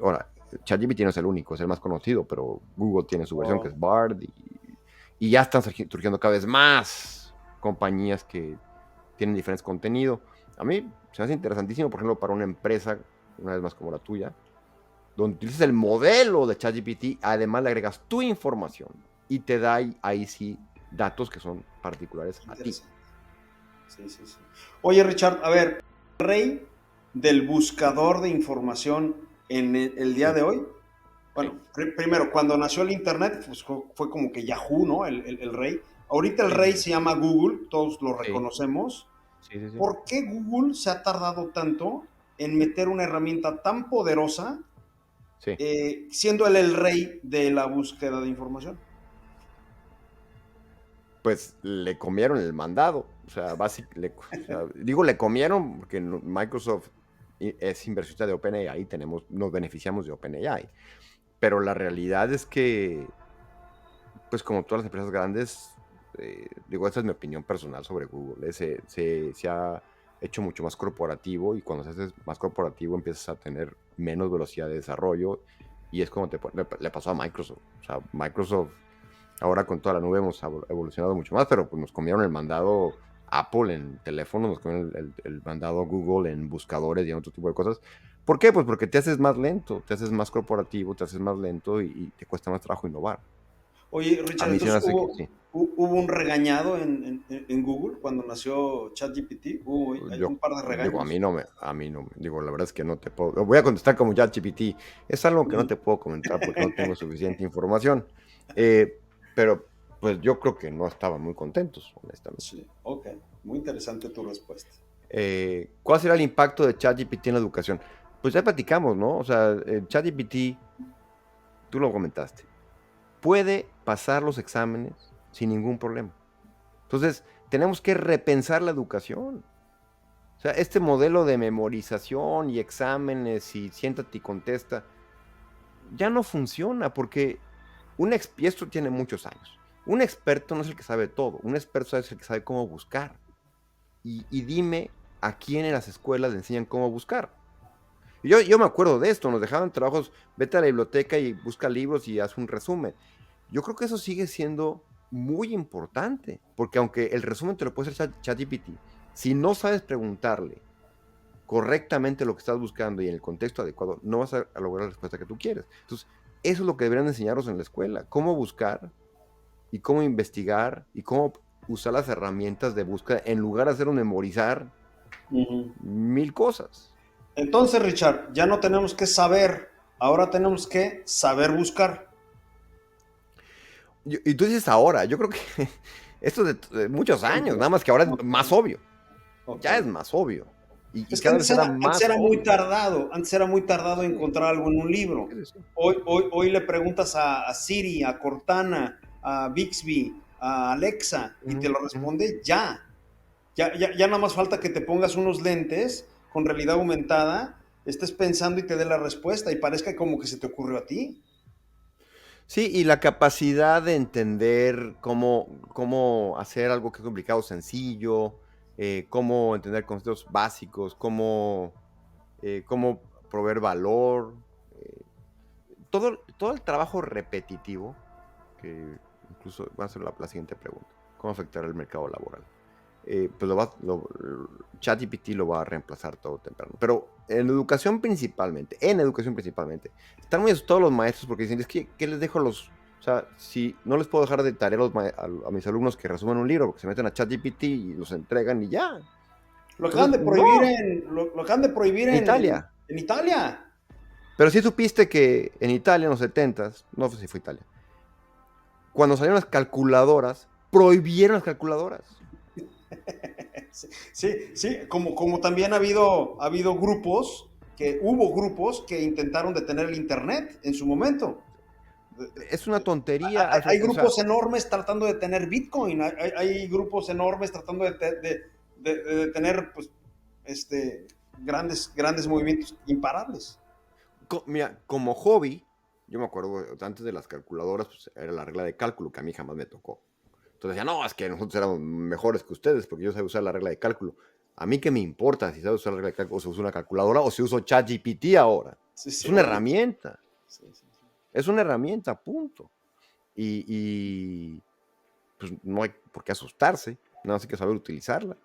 S1: Ahora, ChatGPT no es el único, es el más conocido, pero Google tiene su versión que
S2: Oh,
S1: es Bard y ya están surgiendo cada vez más compañías que tienen diferentes contenido. A mí se me hace interesantísimo, por ejemplo, para una empresa, una vez más como la tuya, donde utilizas el modelo de ChatGPT, además le agregas tu información y te da ahí sí datos que son particulares
S2: qué
S1: a ti.
S2: interesante. Sí, sí, sí. Oye, Richard, a ver, el rey del buscador de información en el día
S1: Sí,
S2: de hoy.
S1: sí,
S2: Bueno, primero, cuando nació el Internet, pues fue como que Yahoo, ¿no? El rey. Ahorita el
S1: sí, sí,
S2: rey
S1: sí,
S2: se llama Google, todos lo
S1: sí,
S2: reconocemos.
S1: sí, sí, sí.
S2: ¿Por qué Google se ha tardado tanto en meter una herramienta tan poderosa,
S1: Sí.
S2: siendo él el rey de la búsqueda de información?
S1: Pues le comieron el mandado. O sea, digo le comieron porque Microsoft es inversionista de OpenAI, nos beneficiamos de OpenAI. Pero la realidad es que, pues como todas las empresas grandes, digo, esta es mi opinión personal sobre Google, se ha hecho mucho más corporativo y cuando se hace más corporativo empiezas a tener menos velocidad de desarrollo y es como le pasó a Microsoft. O sea, Microsoft ahora con toda la nube hemos evolucionado mucho más, pero pues nos comieron el mandado Apple en teléfonos, nos comieron el mandado Google en buscadores y en otro tipo de cosas. ¿Por qué? Pues porque te haces más lento, te haces más corporativo, te haces más lento y te cuesta más trabajo innovar.
S2: Oye,
S1: A
S2: Richard,
S1: mí se me
S2: entonces
S1: hace que sí.
S2: hubo un regañado en Google cuando nació ChatGPT. Hay un
S1: Yo
S2: par de
S1: digo,
S2: regaños.
S1: a mí no, digo, la verdad es que no te puedo, voy a contestar como ChatGPT, es algo que no te puedo comentar porque no tengo suficiente información, pero pues yo creo que no estaban muy contentos, honestamente.
S2: Sí, ok. Muy interesante tu respuesta.
S1: ¿Cuál será el impacto de ChatGPT en la educación? Pues ya platicamos, ¿no? O sea, ChatGPT, tú lo comentaste, puede pasar los exámenes sin ningún problema. Entonces, tenemos que repensar la educación. O sea, este modelo de memorización y exámenes y siéntate y contesta, ya no funciona porque y esto tiene muchos años. Un experto no es el que sabe todo, un experto es el que sabe cómo buscar. Y dime a quién en las escuelas le enseñan cómo buscar. Yo me acuerdo de esto, nos dejaban trabajos, vete a la biblioteca y busca libros y haz un resumen. Yo creo que eso sigue siendo muy importante, porque aunque el resumen te lo puede hacer ChatGPT, si no sabes preguntarle correctamente lo que estás buscando y en el contexto adecuado, no vas a lograr la respuesta que tú quieres. Entonces, eso es lo que deberían enseñarnos en la escuela, cómo buscar y cómo investigar y cómo usar las herramientas de búsqueda en lugar de hacerlo memorizar mil cosas.
S2: Entonces, Richard, ya no tenemos que saber, ahora tenemos que saber buscar.
S1: Y tú dices ahora, yo creo que esto es de muchos años, nada más que ahora es más obvio.
S2: Ok.
S1: Ya es más obvio. Y
S2: Es que
S1: cada vez será más obvio.
S2: antes era muy tardado
S1: Sí,
S2: encontrar algo en un libro.
S1: sí, sí.
S2: Hoy le preguntas a Siri, a Cortana, a Bixby, a Alexa y te
S1: Ujú,
S2: lo
S1: ujú.
S2: responde ya. Ya nada más falta que te pongas unos lentes con realidad aumentada, estés pensando y te dé la respuesta y parezca como que se te ocurrió a ti.
S1: Sí, y la capacidad de entender cómo hacer algo que es complicado sencillo, cómo entender conceptos básicos, cómo proveer valor, eh, todo el trabajo repetitivo, que incluso va a ser la siguiente pregunta, ¿cómo afectará el mercado laboral? Pues ChatGPT lo va a reemplazar todo temprano. Pero en educación principalmente, están muy asustados los maestros porque dicen, es que, ¿qué les dejo a los... O sea, si no les puedo dejar de tarea a mis alumnos que resumen un libro, porque se meten a ChatGPT y los entregan y ya.
S2: Lo acaban
S1: Entonces,
S2: de prohibir
S1: no,
S2: lo acaban de prohibir
S1: en Italia.
S2: en Italia.
S1: Pero sí supiste que en Italia, en los 70s, no sé si fue Italia, cuando salieron las calculadoras, prohibieron las calculadoras.
S2: Sí, como también ha habido hubo grupos que intentaron detener el Internet en su momento.
S1: Es una tontería, Alfred.
S2: Hay
S1: O sea,
S2: grupos enormes tratando de tener Bitcoin, hay grupos enormes tratando de detener pues, grandes movimientos imparables.
S1: Mira, como hobby, yo me acuerdo, antes de las calculadoras, pues era la regla de cálculo que a mí jamás me tocó. Entonces decía, no, es que nosotros éramos mejores que ustedes porque yo sé usar la regla de cálculo. A mí qué me importa si sabes usar la regla de cálculo o si uso una calculadora o si uso ChatGPT ahora.
S2: Sí,
S1: Es
S2: sí,
S1: una
S2: bueno.
S1: herramienta,
S2: Sí, sí, sí.
S1: es una herramienta, punto. Y pues no hay por qué asustarse, nada más hay que saber utilizarla.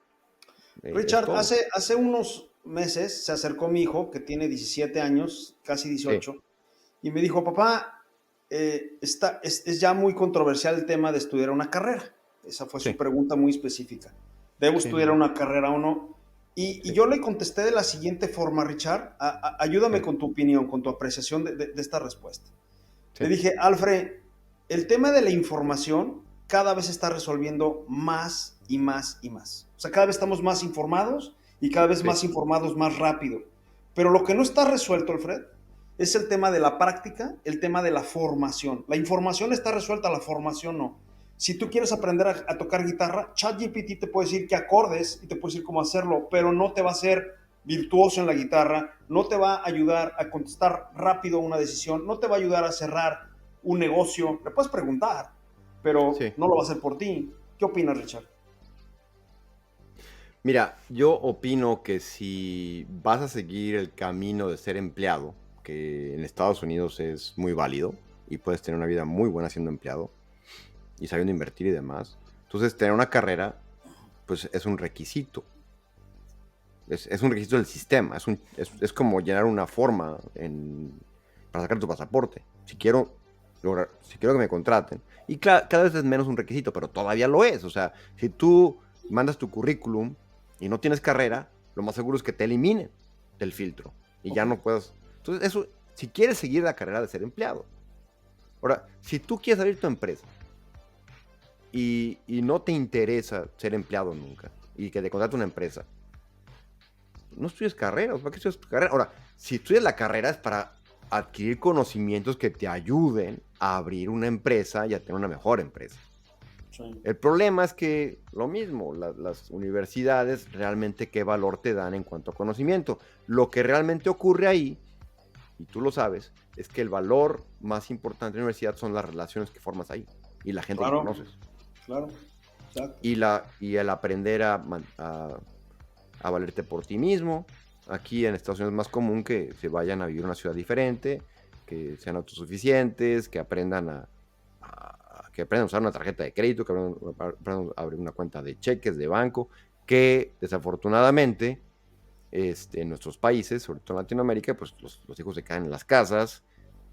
S1: Es
S2: Richard,
S1: todo.
S2: hace unos meses se acercó mi hijo, que tiene 17 años, casi
S1: Sí,
S2: 18, y me dijo, papá, es ya muy controversial el tema de estudiar una carrera. Esa fue su
S1: sí,
S2: pregunta muy específica. ¿Debo
S1: sí,
S2: estudiar
S1: sí,
S2: una carrera o no? Y
S1: sí,
S2: yo le contesté de la siguiente forma, Richard, ayúdame
S1: sí,
S2: con tu opinión, con tu apreciación de esta respuesta. Le
S1: sí,
S2: dije, Alfred, el tema de la información cada vez se está resolviendo más y más y más. O sea, cada vez estamos más informados y cada vez
S1: sí,
S2: más informados más rápido. Pero lo que no está resuelto, Alfred, es el tema de la práctica, el tema de la formación. La información está resuelta, la formación no. Si tú quieres aprender a tocar guitarra, ChatGPT te puede decir qué acordes y te puede decir cómo hacerlo, pero no te va a hacer virtuoso en la guitarra, no te va a ayudar a contestar rápido una decisión, no te va a ayudar a cerrar un negocio. Le puedes preguntar, pero
S1: sí.
S2: no lo va a hacer por ti. ¿Qué opinas, Richard?
S1: Mira, yo opino que si vas a seguir el camino de ser empleado, que en Estados Unidos es muy válido y puedes tener una vida muy buena siendo empleado y sabiendo invertir y demás, entonces tener una carrera, pues es un requisito. Es un requisito del sistema. Es como llenar una forma para sacar tu pasaporte. Si quiero que me contraten. Y cada vez es menos un requisito, pero todavía lo es. O sea, si tú mandas tu currículum y no tienes carrera, lo más seguro es que te eliminen del filtro y ya
S2: Ok,
S1: no puedas. Entonces, eso, si quieres seguir la carrera de ser empleado. Ahora, si tú quieres abrir tu empresa y no te interesa ser empleado nunca y que te contrate una empresa, no estudies carreras, ¿para qué estudias tu carrera? Ahora, si estudias la carrera es para adquirir conocimientos que te ayuden a abrir una empresa y a tener una mejor empresa.
S2: sí.
S1: El problema es que lo mismo, las universidades realmente qué valor te dan en cuanto a conocimiento. Lo que realmente ocurre ahí, y tú lo sabes, es que el valor más importante de la universidad son las relaciones que formas ahí y la gente que
S2: Claro,
S1: conoces.
S2: claro, exacto.
S1: Y el aprender a valerte por ti mismo, Aquí en Estados Unidos es más común que se vayan a vivir en una ciudad diferente, que sean autosuficientes, que aprendan que aprendan a usar una tarjeta de crédito, que aprendan a abrir una cuenta de cheques, de banco, que desafortunadamente en nuestros países, sobre todo en Latinoamérica, pues los hijos se quedan en las casas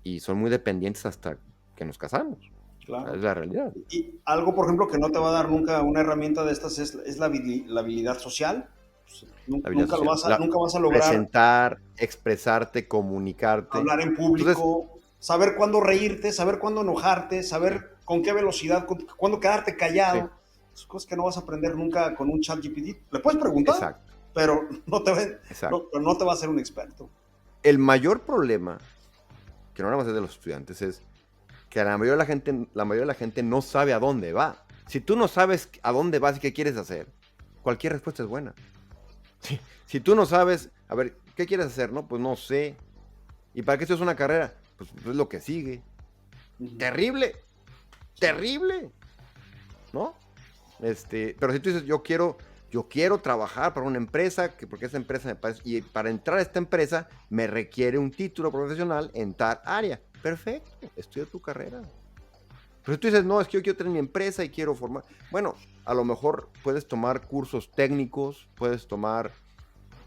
S1: y son muy dependientes hasta que nos casamos. O sea,
S2: Claro.
S1: es la realidad.
S2: Y algo, por ejemplo, que no te va a dar nunca una herramienta de estas es la habilidad social. Pues,
S1: La habilidad
S2: nunca,
S1: social.
S2: nunca vas a lograr
S1: Presentar, expresarte, comunicarte.
S2: hablar en
S1: Entonces,
S2: público, saber cuándo reírte, saber cuándo enojarte,
S1: sí,
S2: saber con qué velocidad, cuándo quedarte
S1: sí,
S2: callado. Son cosas que no vas a aprender nunca con un chat GPT. Le puedes preguntar,
S1: exacto,
S2: pero
S1: exacto.
S2: no te va a hacer un experto.
S1: El mayor problema, que no nada más es de los estudiantes, es que la mayoría de la gente no sabe a dónde va. Si tú no sabes a dónde vas y qué quieres hacer, cualquier respuesta es buena. Si tú no sabes, a ver, ¿qué quieres hacer? No, pues no sé. ¿Y para qué esto es una carrera? Pues es lo que sigue.
S2: Uh -huh.
S1: Terrible,
S2: Sí.
S1: terrible, ¿no? Pero si tú dices, yo quiero trabajar para una empresa, porque esa empresa me parece, y para entrar a esta empresa me requiere un título profesional en tal área. Perfecto, estudia tu carrera. Pero si tú dices, no, es que yo quiero tener mi empresa y quiero formar. Bueno, a lo mejor puedes tomar cursos técnicos, puedes tomar.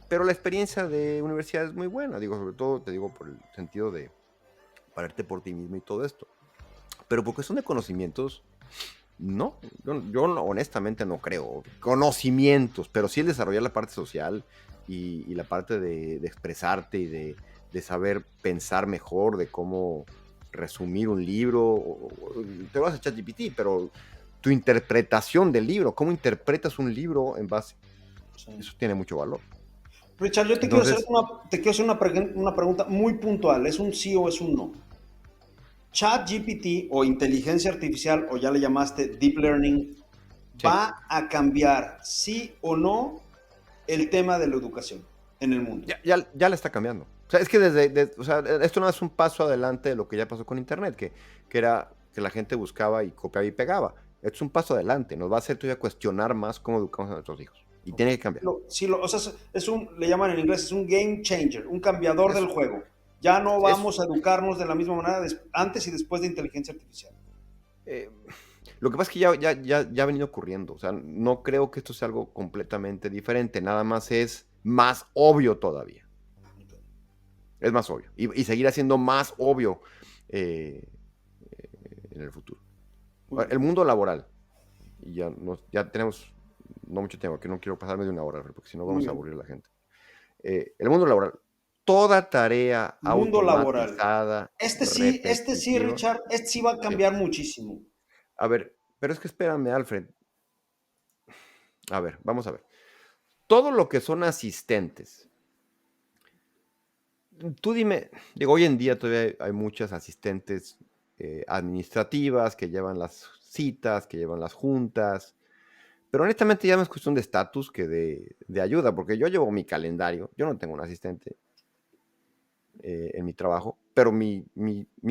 S1: Pero la experiencia de universidad es muy buena, digo, sobre todo, te digo, por el sentido de pararte por ti mismo y todo esto. Pero por cuestión de conocimientos, no, yo no, honestamente no creo. Conocimientos, pero sí el desarrollar la parte social y la parte de expresarte y de saber pensar mejor, de cómo resumir un libro. Te vas a ChatGPT, pero tu interpretación del libro, cómo interpretas un libro en base,
S2: Sí.
S1: eso tiene mucho valor.
S2: Richard, yo
S1: Entonces,
S2: te quiero hacer una pregunta muy puntual. ¿Es un sí o es un no? Chat GPT o inteligencia artificial, o ya le llamaste Deep Learning,
S1: sí.
S2: ¿va a cambiar sí o no el tema de la educación en el mundo?
S1: Ya le está cambiando. O sea, es que o sea, esto no es un paso adelante de lo que ya pasó con Internet, que era que la gente buscaba y copiaba y pegaba. Esto es un paso adelante. Nos va a hacer todavía cuestionar más cómo educamos a nuestros hijos. Y
S2: Okay.
S1: tiene que cambiar.
S2: O sea, le llaman en inglés, es un game changer, un cambiador del
S1: Eso,
S2: juego. Ya no
S1: eso.
S2: vamos a educarnos de la misma manera antes y después de inteligencia artificial.
S1: Eh, lo que pasa es que ya ha venido ocurriendo. O sea, no creo que esto sea algo completamente diferente. Nada más es más obvio todavía. Es más obvio. Y seguirá siendo más obvio eh, en el futuro.
S2: Muy bien.
S1: El mundo laboral. Y ya tenemos no mucho tiempo, que no quiero pasarme de una hora, porque si no
S2: Muy
S1: vamos a
S2: bien.
S1: aburrir a la gente. El mundo laboral, toda tarea
S2: Mundo laboral.
S1: automatizada,
S2: Este sí,
S1: repetitiva.
S2: Richard, este sí va a
S1: Sí.
S2: cambiar muchísimo.
S1: A ver, pero es que espérame, Alfred. A ver, vamos a ver. Todo lo que son asistentes. Tú dime, digo, hoy en día todavía hay muchas asistentes administrativas que llevan las citas, que llevan las juntas. Pero honestamente ya no es cuestión de estatus que de ayuda, porque yo llevo mi calendario, yo no tengo un asistente en mi trabajo, pero mi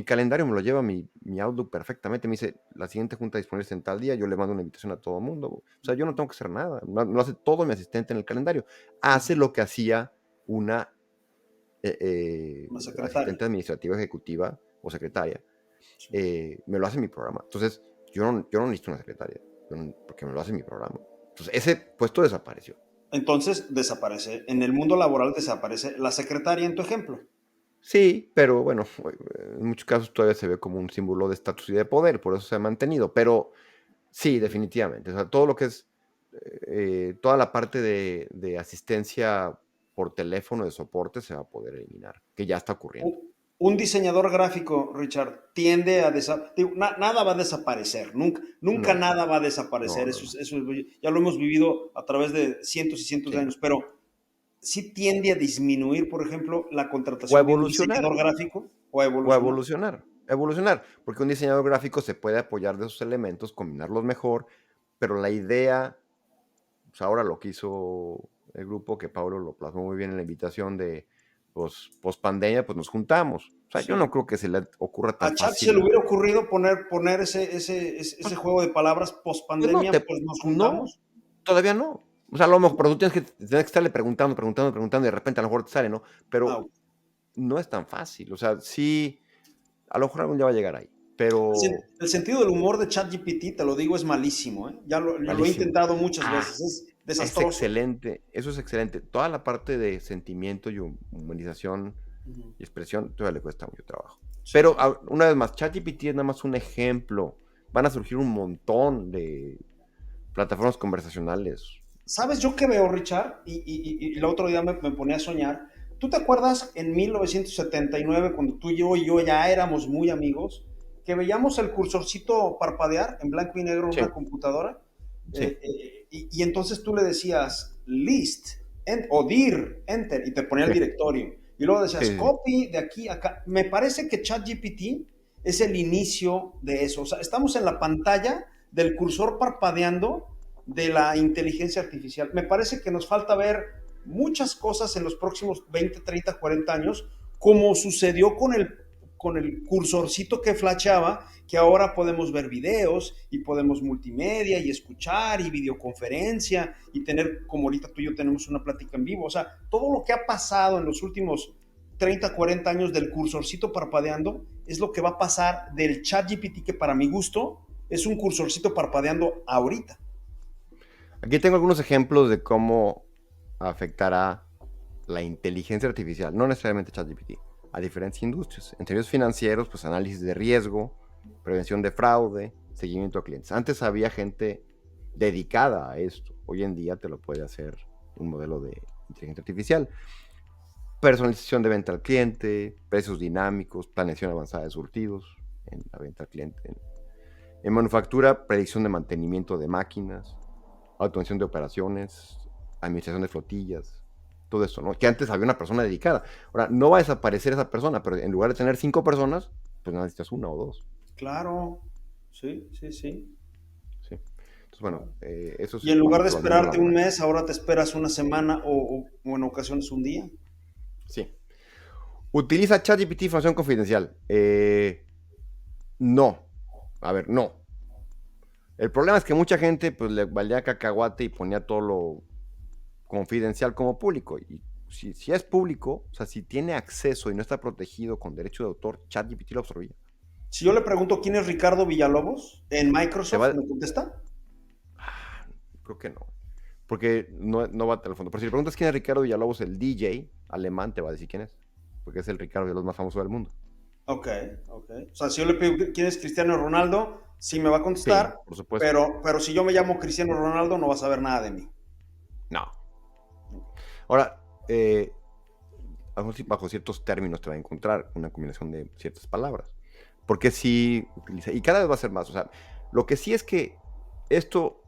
S1: calendario me lo lleva mi Outlook perfectamente, me dice, la siguiente junta disponible en tal día, yo le mando una invitación a todo el mundo, o sea, yo no tengo que hacer nada, lo hace todo mi asistente en el calendario, hace lo que hacía una
S2: Una secretaria.
S1: asistente administrativa ejecutiva o secretaria,
S2: Sí.
S1: me lo hace mi programa, entonces yo no necesito una secretaria, porque me lo hace mi programa. Entonces, ese puesto desapareció.
S2: Entonces desaparece. En el mundo laboral desaparece la secretaria en tu ejemplo.
S1: Sí, pero bueno, en muchos casos todavía se ve como un símbolo de estatus y de poder, por eso se ha mantenido. Pero sí, definitivamente. O sea, todo lo que es, toda la parte de asistencia por teléfono de soporte se va a poder eliminar, que ya está ocurriendo.
S2: Un diseñador gráfico, Richard, tiende a desaparecer. Nada va a desaparecer, nunca
S1: No,
S2: nada va a
S1: no,
S2: desaparecer.
S1: no, no.
S2: Ya lo hemos vivido a través de cientos y cientos de
S1: Sí.
S2: años, pero sí tiende a disminuir, por ejemplo, la
S1: O a
S2: contratación de un
S1: evolucionar,
S2: diseñador gráfico o a
S1: o a
S2: evolucionar.
S1: evolucionar, evolucionar, porque un diseñador gráfico se puede apoyar de esos elementos, combinarlos mejor, pero la idea pues ahora lo que hizo el grupo, que Pablo lo plasmó muy bien en la invitación de, pues, post pandemia, pues nos juntamos. O sea, yo
S2: Sí.
S1: no creo que se le ocurra
S2: A
S1: tan
S2: Chat se le
S1: fácil.
S2: hubiera ocurrido poner ese
S1: Pues,
S2: juego de palabras post
S1: pues no,
S2: pandemia, pues nos
S1: no,
S2: juntamos.
S1: todavía no. O sea, a lo mejor, pero tú tienes que estarle preguntando, y de repente a lo mejor te sale, ¿no? Pero
S2: Ah,
S1: no es tan fácil. O sea, sí, a lo mejor algún día va a llegar ahí, pero
S2: el sentido del humor de ChatGPT, te lo digo, es malísimo, ¿eh? Ya lo he
S1: malísimo.
S2: intentado muchas
S1: Ah,
S2: veces, es
S1: es
S2: desastroso.
S1: excelente, eso es excelente. Toda la parte de sentimiento y humanización
S2: Ujú.
S1: y expresión todavía le cuesta mucho trabajo.
S2: Sí,
S1: Pero una vez más, ChatGPT es nada más un ejemplo. Van a surgir un montón de plataformas conversacionales.
S2: ¿sabes yo qué veo, Richard? Y el otro día me ponía a soñar. ¿Tú te acuerdas en 1979, cuando tú y yo ya éramos muy amigos, que veíamos el cursorcito parpadear en blanco y negro en una
S1: Sí,
S2: computadora?
S1: sí,
S2: Y entonces tú le decías list o dir, enter, y te ponía el
S1: sí,
S2: directorio. Y luego
S1: sí,
S2: decías
S1: sí, sí.
S2: copy de aquí a acá. Me parece que ChatGPT es el inicio de eso. O sea, estamos en la pantalla del cursor parpadeando de la inteligencia artificial. Me parece que nos falta ver muchas cosas en los próximos 20, 30, 40 años, como sucedió con el cursorcito que flasheaba, que ahora podemos ver videos y podemos multimedia y escuchar y videoconferencia y tener, como ahorita tú y yo tenemos una plática en vivo. O sea, todo lo que ha pasado en los últimos 30, 40 años del cursorcito parpadeando es lo que va a pasar del chat GPT, que para mi gusto es un cursorcito parpadeando ahorita.
S1: Aquí tengo algunos ejemplos de cómo afectará la inteligencia artificial, no necesariamente ChatGPT, a diferentes industrias. En términos financieros, pues análisis de riesgo, prevención de fraude, seguimiento a clientes. Antes había gente dedicada a esto. Hoy en día te lo puede hacer un modelo de inteligencia artificial. Personalización de venta al cliente, precios dinámicos, planeación avanzada de surtidos en la venta al cliente. En manufactura, predicción de mantenimiento de máquinas, automación de operaciones, administración de flotillas, todo eso, ¿no? Que antes había una persona dedicada. Ahora, no va a desaparecer esa persona, pero en lugar de tener 5 personas, pues necesitas una o dos.
S2: Claro, sí, sí, sí.
S1: ¿Sí? Entonces, bueno, eso es
S2: Y
S1: en
S2: en lugar de
S1: cuanto al mundo
S2: esperarte un
S1: laboral.
S2: mes, ahora te esperas una semana o en ocasiones un día.
S1: Sí. ¿Utiliza ChatGPT información confidencial? No. A ver, no. El problema es que mucha gente pues le valía cacahuate y ponía todo lo confidencial como público. Y si es público, o sea, si tiene acceso y no está protegido con derecho de autor, ChatGPT lo absorbía.
S2: Si yo le pregunto quién es Ricardo Villalobos en
S1: Te
S2: Microsoft,
S1: va,
S2: ¿me contesta?
S1: creo que no, porque no va a teléfono. Pero si le preguntas quién es Ricardo Villalobos, el DJ alemán, te va a decir quién es, porque es el Ricardo Villalobos más famoso del mundo.
S2: Ok, ok. O sea, si yo le pido quién es Cristiano Ronaldo, sí me va a
S1: Sí,
S2: contestar,
S1: por supuesto.
S2: pero si yo me llamo Cristiano Ronaldo, no va a saber nada de mí.
S1: No. Ahora, a lo mejor bajo ciertos términos te va a encontrar una combinación de ciertas palabras. Porque sí utiliza, y cada vez va a ser más. O sea, lo que sí es que esto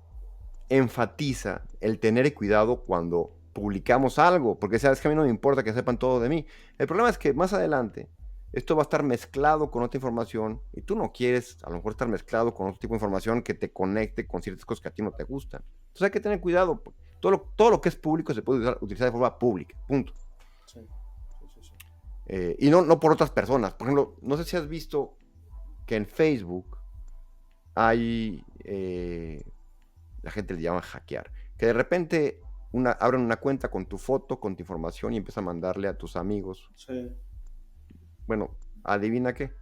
S1: enfatiza el tener cuidado cuando publicamos algo, porque sabes que a mí no me importa que sepan todo de mí. El problema es que más adelante esto va a estar mezclado con otra información y tú no quieres a lo mejor estar mezclado con otro tipo de información que te conecte con ciertas cosas que a ti no te gustan. Entonces hay que tener cuidado. Todo lo que es público se puede utilizar de forma pública, punto.
S2: Sí, sí, sí, sí.
S1: Y no por otras personas. Por ejemplo, no sé si has visto que en Facebook hay, la gente le llama hackear, que de repente abren una cuenta con tu foto, con tu información y empiezan a mandarle a tus amigos.
S2: Sí.
S1: Bueno, adivina qué.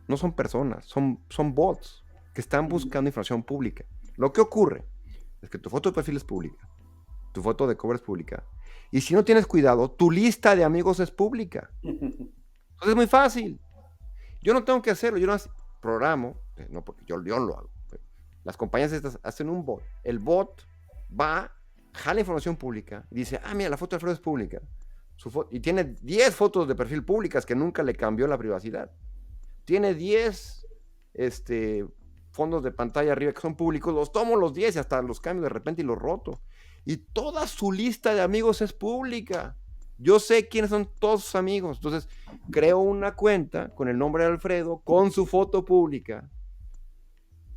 S1: No son personas, son bots que están buscando información pública. Lo que ocurre es que tu foto de perfil es pública, tu foto de cover es pública. Y si no tienes cuidado, tu lista de amigos es pública. Entonces es muy fácil. Yo no tengo que hacerlo, yo no programo, no porque yo lo hago. Las compañías estas hacen un bot. El bot va, jala información pública y dice, mira, la foto de Alfredo es pública. Y tiene 10 fotos de perfil públicas que nunca le cambió la privacidad. Tiene 10 fondos de pantalla arriba que son públicos, los tomo los 10 y hasta los cambio de repente y los roto. Y toda su lista de amigos es pública. Yo sé quiénes son todos sus amigos. Entonces, creo una cuenta con el nombre de Alfredo, con su foto pública.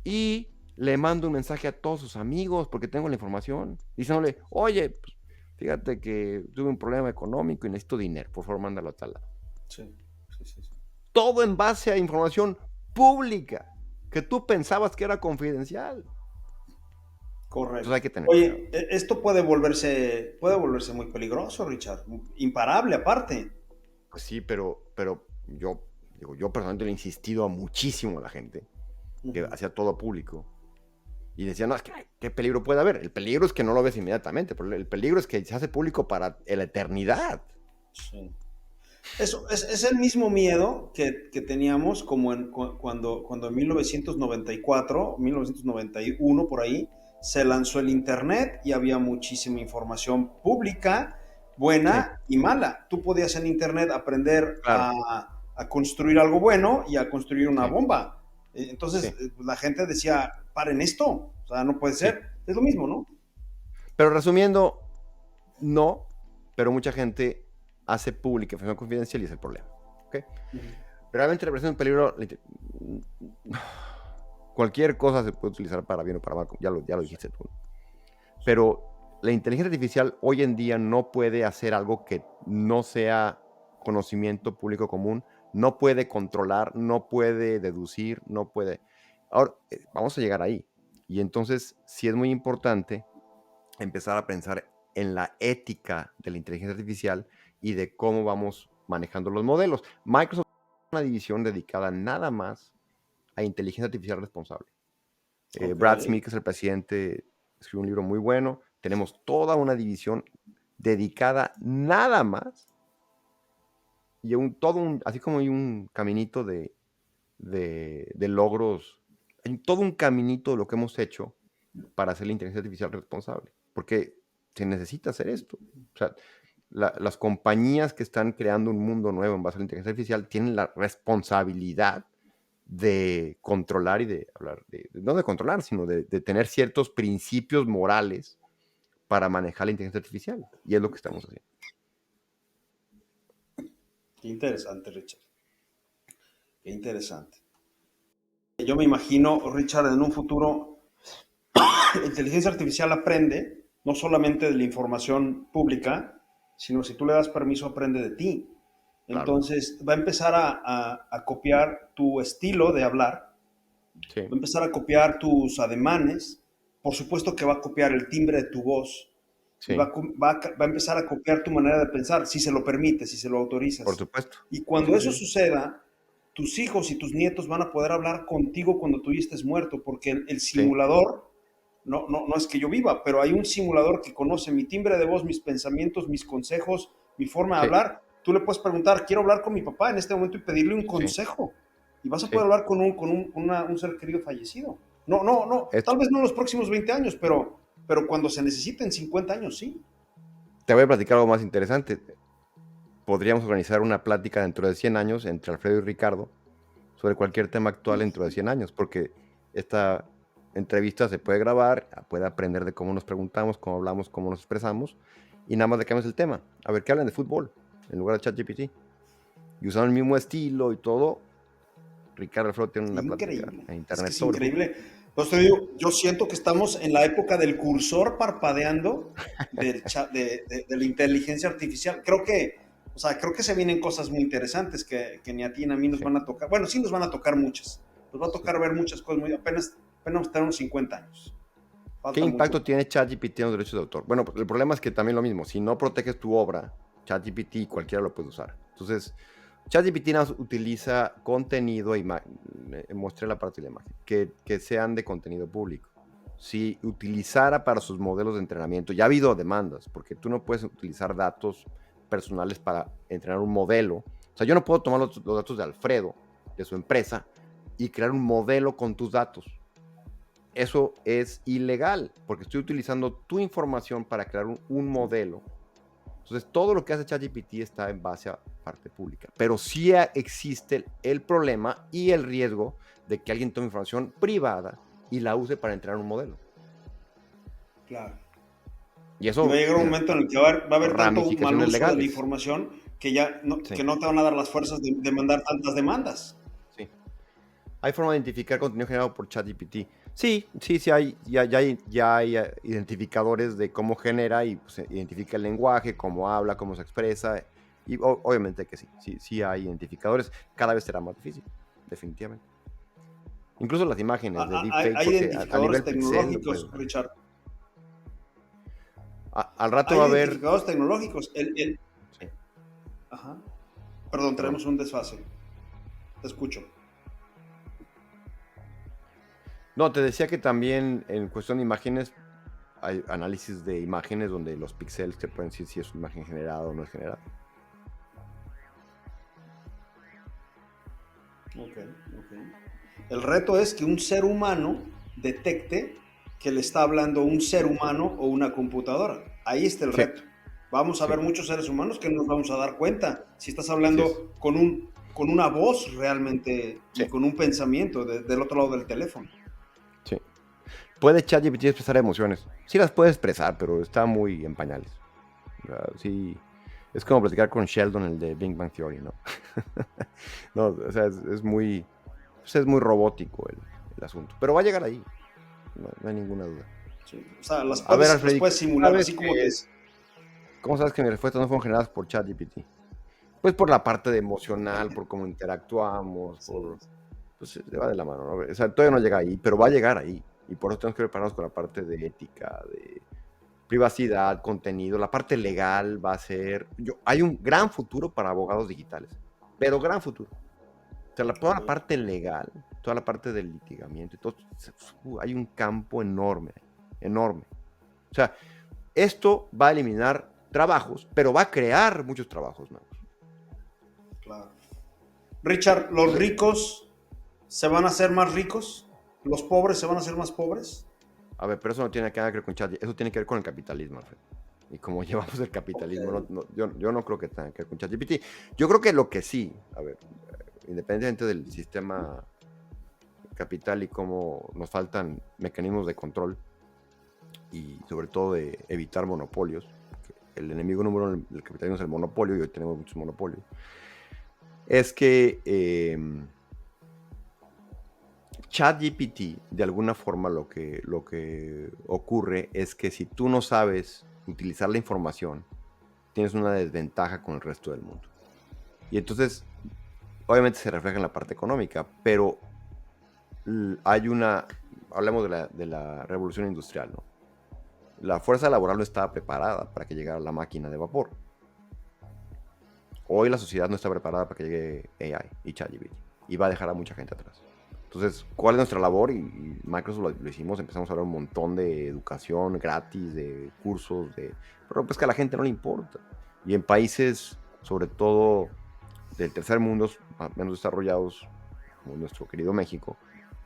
S1: Y le mando un mensaje a todos sus amigos porque tengo la información. Diciéndole, oye, pues, fíjate que tuve un problema económico y necesito dinero. Por favor, mándalo a tal lado.
S2: Sí, sí, sí, sí.
S1: Todo en base a información pública que tú pensabas que era confidencial. Entonces hay
S2: Correcto.
S1: que tener cuidado.
S2: Oye, esto puede volverse muy peligroso, Richard. Imparable, aparte.
S1: Pues sí, pero yo personalmente le he insistido a muchísimo a la gente que
S2: Ujú.
S1: hacía todo público. Y decía, no, es que ¿qué peligro puede haber? El peligro es que no lo ves inmediatamente, pero el peligro es que se hace público para la eternidad.
S2: Sí. Eso es el mismo miedo que teníamos como cuando en 1994, 1991 por ahí, se lanzó el Internet y había muchísima información pública,
S1: Sí,
S2: buena y mala. Tú podías en Internet aprender
S1: claro,
S2: a construir algo bueno y a construir una
S1: sí,
S2: bomba. Entonces,
S1: sí,
S2: la gente decía, paren esto, o sea, no puede
S1: sí.
S2: ser. Es lo mismo, ¿no?
S1: Pero resumiendo, no, pero mucha gente hace pública información confidencial y es el problema. ¿Ok?
S2: Ujú.
S1: Realmente representa un peligro. Cualquier cosa se puede utilizar para bien o para mal, ya lo
S2: Sí,
S1: dijiste tú.
S2: sí.
S1: Pero la inteligencia artificial hoy en día no puede hacer algo que no sea conocimiento público común, no puede controlar, no puede deducir, no puede. Ahora, vamos a llegar ahí. Y entonces, sí es muy importante empezar a pensar en la ética de la inteligencia artificial y de cómo vamos manejando los modelos. Microsoft tiene una división dedicada nada más a inteligencia artificial responsable.
S2: Ok.
S1: Brad Smith, que es el presidente, escribió un libro muy bueno. Tenemos toda una división dedicada nada más y así como hay un caminito de logros, hay todo un caminito de lo que hemos hecho para hacer la inteligencia artificial responsable, porque se necesita hacer esto. O sea, las compañías que están creando un mundo nuevo en base a la inteligencia artificial tienen la responsabilidad de controlar y de hablar, no de controlar, sino de tener ciertos principios morales para manejar la inteligencia artificial. Y es lo que estamos haciendo.
S2: Qué interesante, Richard. Qué interesante. Yo me imagino, Richard, en un futuro, la inteligencia artificial aprende no solamente de la información pública, sino si tú le das permiso, aprende de ti.
S1: Claro,
S2: Entonces, va a empezar a copiar tu estilo de hablar, va
S1: sí,
S2: a empezar a copiar tus ademanes, por supuesto que va a copiar el timbre de tu voz y
S1: sí,
S2: va a empezar a copiar tu manera de pensar, si se lo permites, si se lo
S1: por
S2: autorizas.
S1: supuesto.
S2: Y cuando
S1: Sí,
S2: eso
S1: sí,
S2: suceda, tus hijos y tus nietos van a poder hablar contigo cuando tú ya estés muerto, porque el
S1: sí,
S2: simulador, no es que yo viva, pero hay un simulador que conoce mi timbre de voz, mis pensamientos, mis consejos, mi forma de
S1: sí,
S2: hablar. Tú le puedes preguntar, quiero hablar con mi papá en este momento y pedirle un
S1: sí,
S2: consejo. Y vas a poder
S1: sí.
S2: hablar con un ser querido fallecido. No,
S1: Esto,
S2: tal vez no en los próximos 20 años, pero cuando se necesiten 50 años, sí.
S1: te voy a platicar algo más interesante. Podríamos organizar una plática dentro de 100 años entre Alfredo y Ricardo sobre cualquier tema actual dentro de 100 años, porque esta entrevista se puede grabar, puede aprender de cómo nos preguntamos, cómo hablamos, cómo nos expresamos, y nada más de cambiamos el tema. A ver, que hablan de fútbol en lugar de ChatGPT. Y usando el mismo estilo y todo, Ricardo Alfredo tiene una plática
S2: Increíble.
S1: en
S2: Es que
S1: internet
S2: es
S1: sobre fútbol.
S2: increíble. Pues te digo, yo siento que estamos en la época del cursor parpadeando de la inteligencia artificial. Creo que se vienen cosas muy interesantes que ni a ti ni a mí nos
S1: Sí,
S2: van a tocar. Bueno, sí nos van a tocar muchas. Nos va a
S1: sí.
S2: tocar ver muchas cosas apenas tenemos 50 años.
S1: ¿Qué
S2: Falta mucho.
S1: impacto tiene ChatGPT en los derechos de autor? Bueno, pues el problema es que también lo mismo, si no proteges tu obra, ChatGPT cualquiera lo puede usar. Entonces, ChatGPT nos utiliza contenido e imagen, mostré la parte de la imagen, que sean de contenido público. Si utilizara para sus modelos de entrenamiento, ya ha habido demandas, porque tú no puedes utilizar datos personales para entrenar un modelo. O sea, yo no puedo tomar los datos de Alfredo, de su empresa, y crear un modelo con tus datos. Eso es ilegal, porque estoy utilizando tu información para crear un modelo. Entonces, todo lo que hace ChatGPT está en base a parte pública. Pero sí existe el problema y el riesgo de que alguien tome información privada y la use para entrenar un modelo.
S2: Claro.
S1: Y
S2: Y va a
S1: eso
S2: llegar un
S1: tiene
S2: momento en el que va a haber tanto mal
S1: ramificaciones
S2: uso de la
S1: legales.
S2: información que ya
S1: Sí,
S2: que no te van a dar las fuerzas de mandar tantas demandas.
S1: sí. ¿Hay forma de identificar contenido generado por ChatGPT? Sí, sí, sí hay, ya hay identificadores de cómo genera y pues, identifica el lenguaje, cómo habla, cómo se expresa. Y obviamente que sí, sí, sí hay identificadores. Cada vez será más difícil, definitivamente. Incluso las imágenes de
S2: Hay
S1: deepfake, porque a
S2: identificadores
S1: nivel pixel lo puedes
S2: tecnológicos,
S1: usar.
S2: Richard.
S1: Al rato
S2: Hay
S1: va a haber...
S2: identificadores tecnológicos.
S1: Sí.
S2: Ajá. Perdón, tenemos un desfase. Te escucho.
S1: No, te decía que también en cuestión de imágenes hay análisis de imágenes donde los píxeles te pueden decir si es una imagen generada o no es generada.
S2: Ok. El reto es que un ser humano detecte que le está hablando un ser humano o una computadora. Ahí está el
S1: Sí,
S2: reto. Vamos a
S1: sí,
S2: ver muchos seres humanos que no nos vamos a dar cuenta si estás
S1: así es.
S2: hablando con una voz realmente
S1: Sí,
S2: y con un pensamiento del otro lado del teléfono.
S1: sí. ¿Puede ChatGPT expresar emociones? Sí las puede expresar, pero está muy en pañales. O sea, sí, es como platicar con Sheldon, el de Big Bang Theory, ¿no? No, o sea, es muy, pues es muy robótico el asunto. Pero va a llegar ahí, no hay ninguna duda.
S2: Sí. O sea,
S1: A ver,
S2: las
S1: Alfredi,
S2: puedes simular,
S1: ¿sabes
S2: así como te...
S1: que, ¿cómo sabes que mis respuestas no fueron generadas por ChatGPT? Pues por la parte de emocional, por cómo interactuamos,
S2: Sí,
S1: por... Pues se va de la mano, ¿no? O sea, todavía no llega ahí, pero va a llegar ahí. Y por eso tenemos que prepararnos con la parte de ética, de privacidad, contenido. La parte legal va a ser... hay un gran futuro para abogados digitales, pero gran futuro. O sea, toda la
S2: ok.
S1: parte legal, toda la parte del litigamiento y todo, hay un campo enorme, enorme. O sea, esto va a eliminar trabajos, pero va a crear muchos trabajos nuevos.
S2: Claro. Richard, ¿los ricos se van a hacer más ricos? ¿Los pobres se van a hacer más pobres?
S1: A ver, pero eso no tiene nada que ver con chat, eso tiene que ver con el capitalismo, Alfred. Y como llevamos el capitalismo,
S2: Ok.
S1: yo no creo que tenga que ver con ChatGPT. Yo creo que lo que sí, a ver, independientemente del sistema capital y cómo nos faltan mecanismos de control y sobre todo de evitar monopolios, el enemigo número uno del capitalismo es el monopolio y hoy tenemos muchos monopolios, es que ChatGPT, de alguna forma lo que ocurre es que si tú no sabes utilizar la información, tienes una desventaja con el resto del mundo. Y entonces, obviamente se refleja en la parte económica, pero hay hablemos de la revolución industrial, ¿no? La fuerza laboral no estaba preparada para que llegara la máquina de vapor. Hoy la sociedad no está preparada para que llegue AI y ChatGPT. Y va a dejar a mucha gente atrás. Entonces, ¿cuál es nuestra labor? Y Microsoft lo hicimos, empezamos a hablar un montón de educación gratis, de cursos, pero pues que a la gente no le importa. Y en países, sobre todo del tercer mundo, menos desarrollados, como nuestro querido México,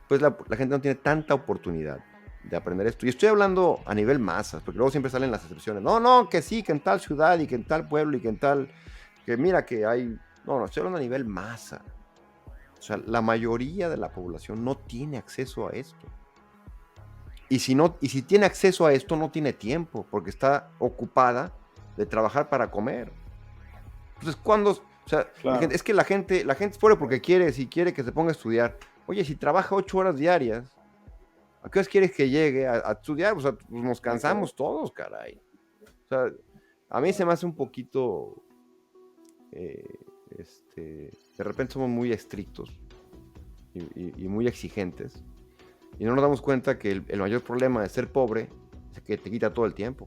S1: pues la gente no tiene tanta oportunidad de aprender esto. Y estoy hablando a nivel masas, porque luego siempre salen las excepciones. No, que sí, que en tal ciudad y que en tal pueblo y que en tal... Que mira que hay... No, estoy hablando a nivel masa. O sea, la mayoría de la población no tiene acceso a esto. Y si tiene acceso a esto, no tiene tiempo, porque está ocupada de trabajar para comer. Entonces, ¿cuándo? O sea,
S2: Claro.
S1: es que la gente es pobre porque quiere, si quiere que se ponga a estudiar. Oye, si trabaja 8 horas diarias, ¿a qué horas quieres que llegue a estudiar? O sea, pues nos
S2: De acuerdo.
S1: cansamos todos, caray. O sea, a mí se me hace un poquito, eh, de repente somos muy estrictos y muy exigentes. Y no nos damos cuenta que el mayor problema de ser pobre es que te quita todo el tiempo.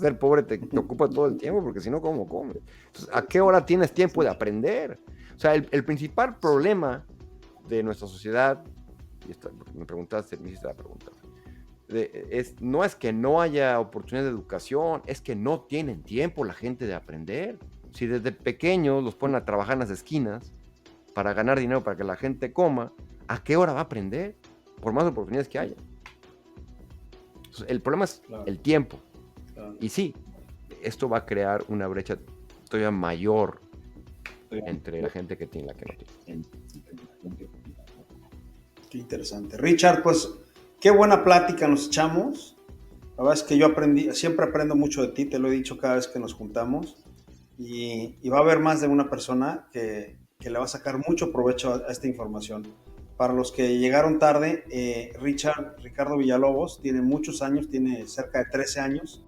S1: Ser pobre te ocupa todo el tiempo, porque si no, ¿cómo comes? Entonces, ¿a qué hora tienes tiempo de aprender? O sea, el principal problema de nuestra sociedad, y me preguntaste, me hiciste la pregunta, no es que no haya oportunidad de educación, es que no tienen tiempo la gente de aprender. Si desde pequeños los ponen a trabajar en las esquinas para ganar dinero, para que la gente coma, ¿a qué hora va a aprender? Por más oportunidades que haya. Entonces, el problema es
S2: Claro.
S1: el tiempo.
S2: Claro.
S1: Y sí, esto va a crear una brecha todavía mayor entre la gente que tiene y la que no tiene.
S2: Qué interesante. Richard, pues qué buena plática nos echamos. La verdad es que yo siempre aprendo mucho de ti, te lo he dicho cada vez que nos juntamos. Y va a haber más de una persona que le va a sacar mucho provecho a esta información. Para los que llegaron tarde, Ricardo Villalobos tiene muchos años, tiene cerca de 13 años.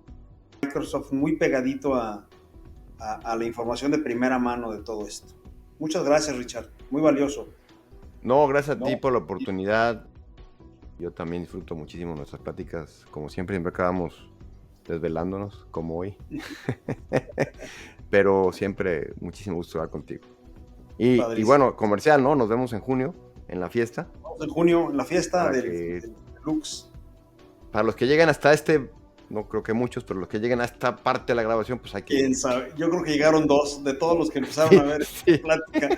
S2: Microsoft muy pegadito a la información de primera mano de todo esto. Muchas gracias, Richard. Muy valioso.
S1: No, gracias a ti por la oportunidad. Yo también disfruto muchísimo nuestras pláticas. Como siempre acabamos desvelándonos como hoy. Pero siempre muchísimo gusto hablar contigo. Y
S2: Padrísimo.
S1: bueno, comercial, ¿no? Nos vemos en junio en la fiesta.
S2: Vamos en junio, en la fiesta
S1: Para
S2: del
S1: que,
S2: Lux.
S1: para los que lleguen hasta no creo que muchos, pero los que lleguen a esta parte de la grabación, pues hay que
S2: Quién
S1: ir.
S2: sabe. Yo creo que llegaron 2 de todos los que empezaron a ver
S1: Sí.
S2: plática.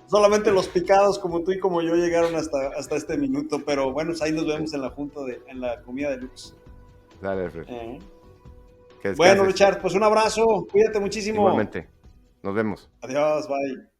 S2: Solamente los picados como tú y como yo llegaron hasta este minuto, pero bueno, ahí nos vemos en la en la comida de Lux.
S1: Dale, Alfred. Que
S2: Bueno,
S1: descanses.
S2: Richard, pues un abrazo, cuídate muchísimo.
S1: Igualmente. Nos vemos.
S2: Adiós, bye.